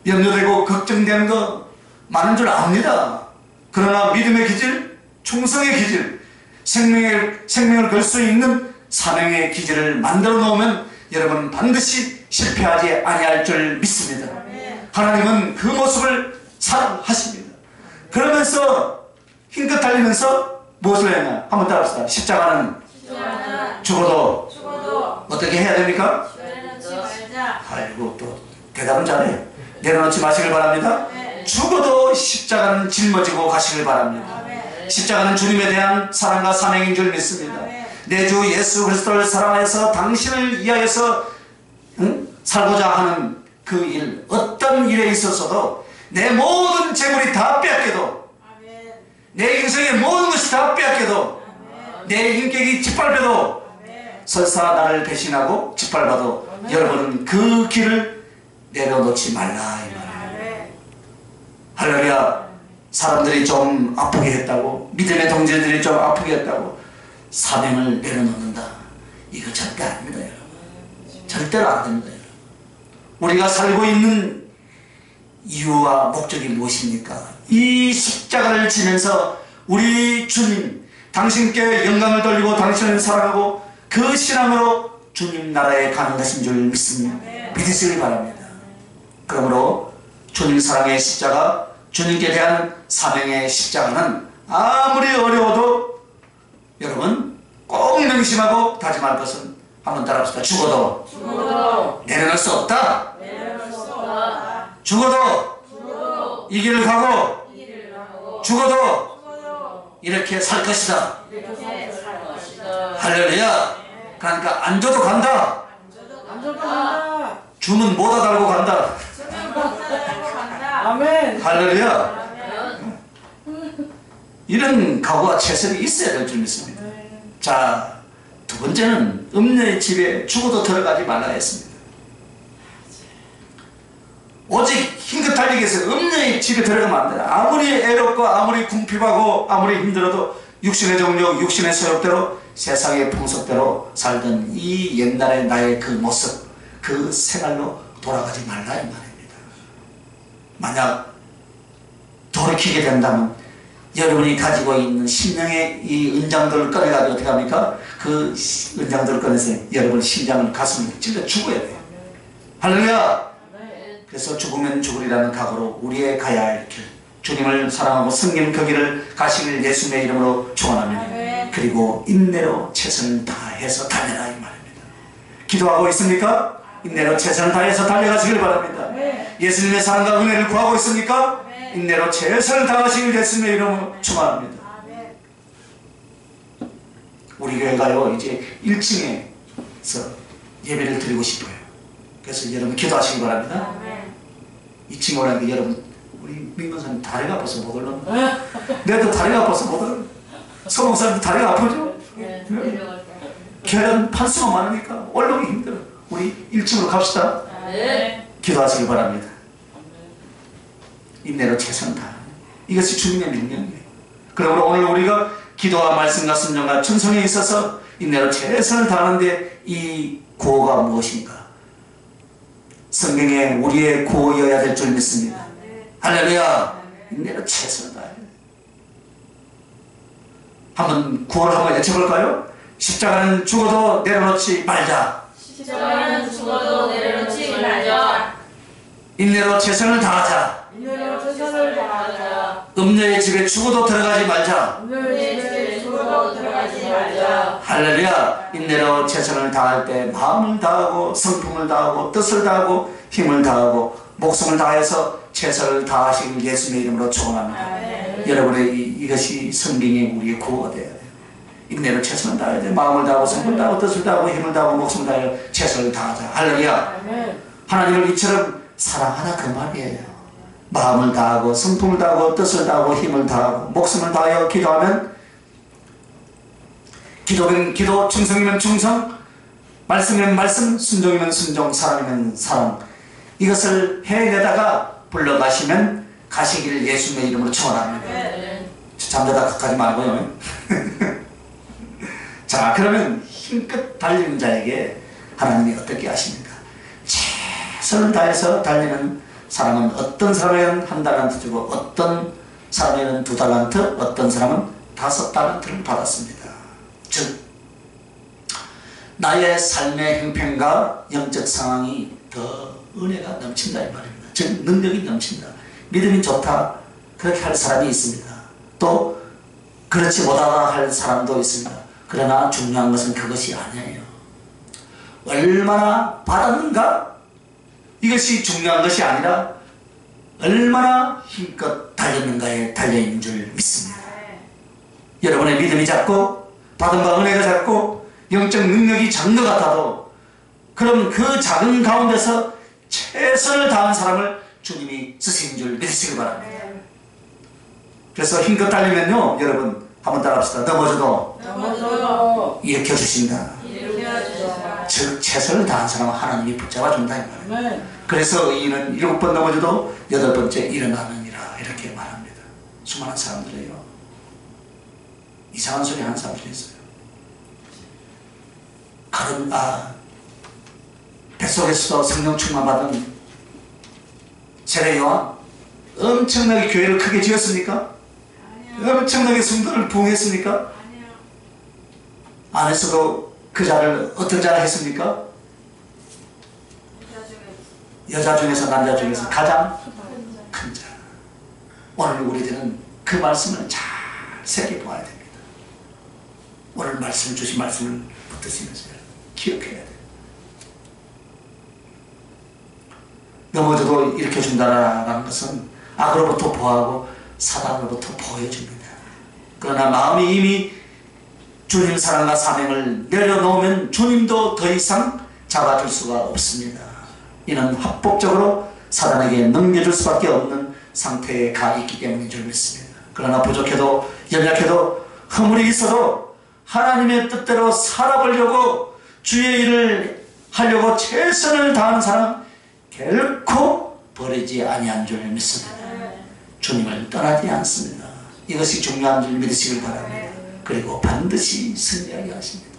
염려되고 걱정되는 거 많은 줄 압니다. 그러나 믿음의 기질, 충성의 기질, 생명을 걸 수 있는 사명의 기질을 만들어 놓으면 여러분 반드시 실패하지 아니할 줄 믿습니다. 하나님은 그 모습을 사랑하십니다. 그러면서 힘껏 달리면서 무엇을 했나? 한번 따라합시다. 십자가는 죽어도 어떻게 해야 됩니까? 내려놓지 말자. 아이고 또 대답은 잘해. 내려놓지 마시길 바랍니다. 죽어도 십자가는 짊어지고 가시길 바랍니다. 십자가는 주님에 대한 사랑과 사명인 줄 믿습니다. 내 주 예수 그리스도를 사랑해서 당신을 위하여서 살고자 하는 그 일, 어떤 일에 있어서도 내 모든 재물이 다 빼앗겨도, 내 인생의 모든 것이 다 빼앗겨도, 내 인격이 짓밟혀도, 설사 나를 배신하고 짓밟아도 여러분은 그 길을 내려놓지 말라 이 말이에요. 할렐루야. 사람들이 좀 아프게 했다고, 믿음의 동지들이 좀 아프게 했다고 사명을 내려놓는다, 이거 절대 아닙니다 여러분. 절대로 안 됩니다 여러분. 우리가 살고 있는 이유와 목적이 무엇입니까? 이 십자가를 지면서 우리 주님, 당신께 영광을 돌리고 당신을 사랑하고 그 신앙으로 주님 나라에 가는 것인 줄 믿습니다. 믿으시기 바랍니다. 그러므로 주님 사랑의 십자가, 주님께 대한 사명의 십자가는 아무리 어려워도 여러분 꼭 명심하고 다짐할 것은, 한번 따라합시다. 죽어도 내려놓을 수 없다. 죽어도 이 길을 가고 죽어도 이렇게 살 것이다. 할렐루야. 그러니까 안 줘도 간다. 주문 못다 달고 간다. 아멘. 할렐루야. 이런 각오와 최선이 있어야 될 줄 믿습니다. 자, 두 번째는 음녀의 집에 죽어도 들어가지 말라 했습니다. 오직 힘껏 달리기 위해서 음녀의 집에 들어가면 안 된다. 아무리 애롭고 아무리 궁핍하고 아무리 힘들어도 육신의 정욕, 육신의 소욕대로, 세상의 풍속대로 살던 이 옛날의 나의 그 모습, 그 생활로 돌아가지 말라 이 말입니다. 만약 돌이키게 된다면 여러분이 가지고 있는 심령의 이 은장들을 꺼내가지고 어떻게 합니까? 그 은장들을 꺼내서 여러분 심장을, 가슴을 찔러 죽어야 돼요. 할렐루야. 그래서 죽으면 죽으리라는 각오로 우리의 가야 할 길, 주님을 사랑하고 섬기는 그 길을 가시길 예수님의 이름으로 축원합니다. 그리고 인내로 최선을 다해서 달려라 이 말입니다. 기도하고 있습니까? 인내로 최선을 다해서 달려가시길 바랍니다. 예수님의 사랑과 은혜를 구하고 있습니까? 인내로 최선을 다하시길 예수님의 이름으로 축원합니다. 우리 교회가요 이제 1층에서 예배를 드리고 싶어요. 그래서 여러분 기도하시기 바랍니다. 2층에 오라니까 여러분 우리 민건사님 다리가 아파서 못 올라. 내도 다리가 아파서 못 올라. 서봉사님도 다리가 아프죠? 계단 판수가 많으니까 올라오기 힘들어. 우리 1층으로 갑시다. 기도하시기 바랍니다. 인내로 최선을 다하는 이것이 주님의 명령이에요. 그러므로 오늘 우리가 기도와 말씀과 순종과 충성에 있어서 인내로 최선을 다하는데 이 구호가 무엇인가? 성경에 우리의 구호여야 될 줄 믿습니다. 할렐루야! 인내로 최선을 다해야 돼. 한번 구호를 한번 외쳐볼까요? 십자가는 죽어도 내려놓지 말자. 십자가는 죽어도 내려놓지 말자. 인내로 최선을 다하자. 인내로 최선을 다하자. 음녀의 집에 죽어도 들어가지 말자. 음녀의 집에 죽어도 들어가지 말자. 할렐루야! 인내로 최선을 다할 때 마음을 다하고 성품을 다하고 뜻을 다하고 힘을 다하고 목숨을 다해서 최선을 다하시길 예수님의 이름으로 축원합니다. 여러분의 이것이 성경의 우리의 구호가 되어야 돼요. 인내로 최선을 다해야 돼. 마음을 다하고 성품을 다하고 뜻을 다하고 힘을 다하고 목숨을 다하여 최선을 다하자. 할렐루야! 하나님을 이처럼 사랑하라 그 말이에요. 마음을 다하고 성품을 다하고 뜻을 다하고 힘을 다하고 목숨을 다하여 기도하면 기도면 기도, 충성이면 충성, 말씀이면 말씀, 순종이면 순종, 사랑이면 사랑. 이것을 해내다가 불러가시면 가시기를 예수님의 이름으로 축원합니다. 잠자다 가지 말고요. 자, 그러면 힘껏 달리는 자에게 하나님이 어떻게 하십니까? 최선을 다해서 달리는 사람은 어떤 사람에게는 1달란트 주고 어떤 사람에게는 2달란트, 어떤 사람은 5달란트를 받았습니다. 즉 나의 삶의 형편과 영적 상황이 더 은혜가 넘친다 이 말입니다. 즉 능력이 넘친다. 믿음이 좋다. 그렇게 할 사람이 있습니다. 또 그렇지 못하다 할 사람도 있습니다. 그러나 중요한 것은 그것이 아니에요. 얼마나 받았는가? 이것이 중요한 것이 아니라 얼마나 힘껏 달렸는가에 달려있는 줄 믿습니다. 여러분의 믿음이 작고 받은 바 은혜가 작고 영적 능력이 작은 것 같아도 그럼 그 작은 가운데서 최선을 다한 사람을 주님이 쓰신 줄 믿으시기 바랍니다. 그래서 힘껏 달리면요 여러분 한번 따라합시다. 넘어져도 일으켜 주신다. 즉 최선을 다한 사람은 하나님이 붙잡아 준다 이 말이에요. 그래서 의인은 7번 넘어져도 8번째 일어나느니라 이렇게 말합니다. 수많은 사람들이에요. 이상한 소리 하는 사람들이 있어요. 그런 뱃속에서도 성령 충만 받은 세례 요한 엄청나게 교회를 크게 지었습니까? 엄청나게 성도를 부흥했습니까? 안에서도 그 자를 어떤 자를 했습니까? 여자 중에서 남자 중에서 가장 큰 자. 오늘 우리들은 그 말씀을 잘 새겨보아야 됩니다. 오늘 말씀 주신 말씀을 붙드시면서 기억해야 돼요. 넘어져도 일으켜준다는 것은 악으로부터 보호하고 사단으로부터 보호해줍니다. 그러나 마음이 이미 주님 사랑과 사명을 내려놓으면 주님도 더 이상 잡아줄 수가 없습니다. 이는 합법적으로 사단에게 넘겨줄 수밖에 없는 상태에 가 있기 때문인 줄 믿습니다. 그러나 부족해도 연약해도 허물이 있어도 하나님의 뜻대로 살아보려고 주의 일을 하려고 최선을 다하는 사람은 결코 버리지 아니한 줄 믿습니다. 주님을 떠나지 않습니다. 이것이 중요한 줄 믿으시길 바랍니다. 그리고 반드시 승리하게 하십니다.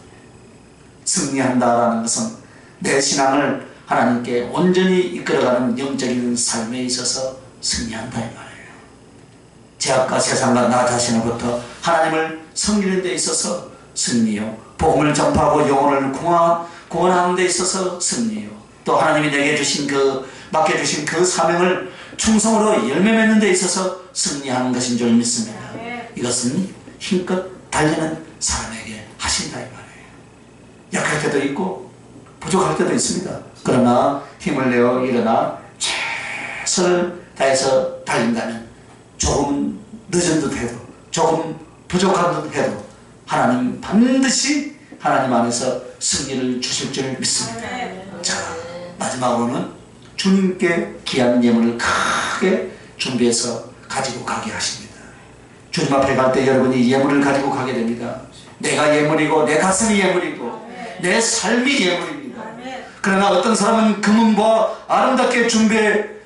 승리한다라는 것은 내 신앙을 하나님께 온전히 이끌어가는 영적인 삶에 있어서 승리한다 이 말이에요. 제약과 세상과 나 자신으로부터 하나님을 섬기는 데 있어서 승리요, 복음을 전파하고 영혼을 구원하는 데 있어서 승리요, 또 하나님이 내게 주신 맡겨주신 그 사명을 충성으로 열매 맺는 데 있어서 승리하는 것인 줄 믿습니다. 이것은 힘껏 달리는 사람에게 하신다 이 말이에요. 약할 때도 있고 부족할 때도 있습니다. 그러나 힘을 내어 일어나 최선을 다해서 달린다면 조금 늦은 듯 해도, 조금 부족한 듯 해도 하나님 반드시 하나님 안에서 승리를 주실 줄 믿습니다. 자, 마지막으로는 주님께 귀한 예물을 크게 준비해서 가지고 가게 하십니다. 주님 앞에 갈 때 여러분이 예물을 가지고 가게 됩니다. 내가 예물이고 내 가슴이 예물이고 내 삶이 예물입니다. 그러나 어떤 사람은 금은보화 아름답게 준비를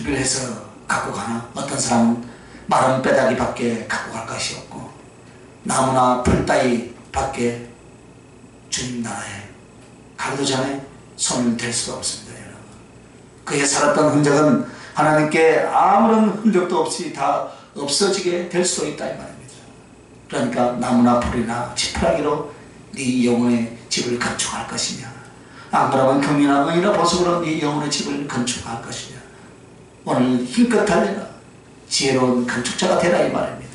해서 갖고 가나, 어떤 사람은 마른 뼈다귀밖에 갖고 갈 것이 없고 나무나 풀 따위 밖에 주님 나라에 가기도 전에 손을 댈 수가 없습니다. 여러분, 그의 살았던 흔적은 하나님께 아무런 흔적도 없이 다 없어지게 될 수도 있다 이 말입니다. 그러니까 나무나 풀이나 지푸라기로 네 영혼의 집을 건축할 것이냐, 안 그러면 금이나 은이나 보석으로 네 영혼의 집을 건축할 것이냐. 오늘 힘껏 달려라, 지혜로운 건축자가 되라 이 말입니다.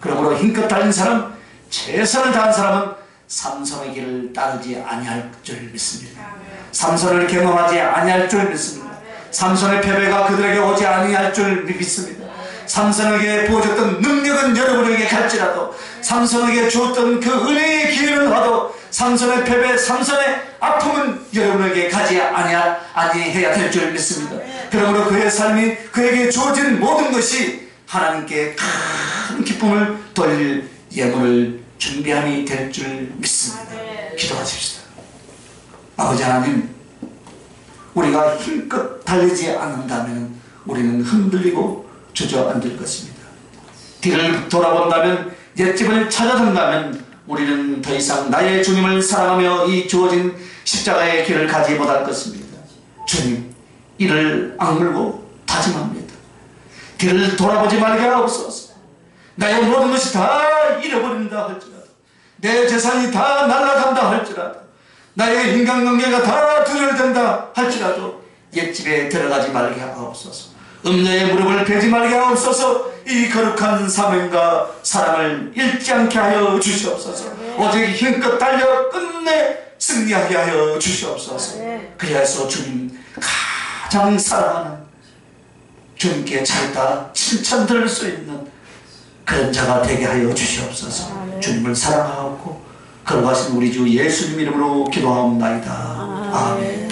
그러므로 힘껏 달린 사람, 최선을 다한 사람은 삼손의 길을 따르지 아니할 줄 믿습니다. 삼손을 경험하지 아니할 줄 믿습니다. 삼손의 패배가 그들에게 오지 아니할 줄 믿습니다. 삼손에게 부어줬던 능력은 여러분에게 갈지라도, 삼손에게 주었던 그 은혜의 기회는 와도 삼손의 패배, 삼손의 아픔은 여러분에게 가지 아니해야 될 줄 믿습니다. 그러므로 그의 삶이, 그에게 주어진 모든 것이 하나님께 큰 기쁨을 돌릴 예물을 준비함이 될 줄 믿습니다. 기도하십시다. 아버지 하나님, 우리가 힘껏 달리지 않는다면 우리는 흔들리고 주저앉을 것입니다. 뒤를 돌아본다면, 옛집을 찾아든다면 우리는 더 이상 나의 주님을 사랑하며 이 주어진 십자가의 길을 가지 못할 것입니다. 주님, 이를 악물고 다짐합니다. 뒤를 돌아보지 말게 하옵소서. 나의 모든 것이 다 잃어버린다 할지라도, 내 재산이 다 날아간다 할지라도, 나의 인간관계가 다 두절된다 할지라도 옛집에 들어가지 말게 하옵소서. 음녀의 무릎을 베지 말게 하옵소서. 이 거룩한 사명과 사랑을 잃지 않게 하여 주시옵소서. 오직 힘껏 달려 끝내 승리하게 하여 주시옵소서. 그리하여서 주님 가장 사랑하는, 주님께 잘 따라 칭찬 들을 수 있는 그런 자가 되게 하여 주시옵소서. 주님을 사랑하고 거룩하신 우리 주 예수님 이름으로 기도하옵나이다. 아멘.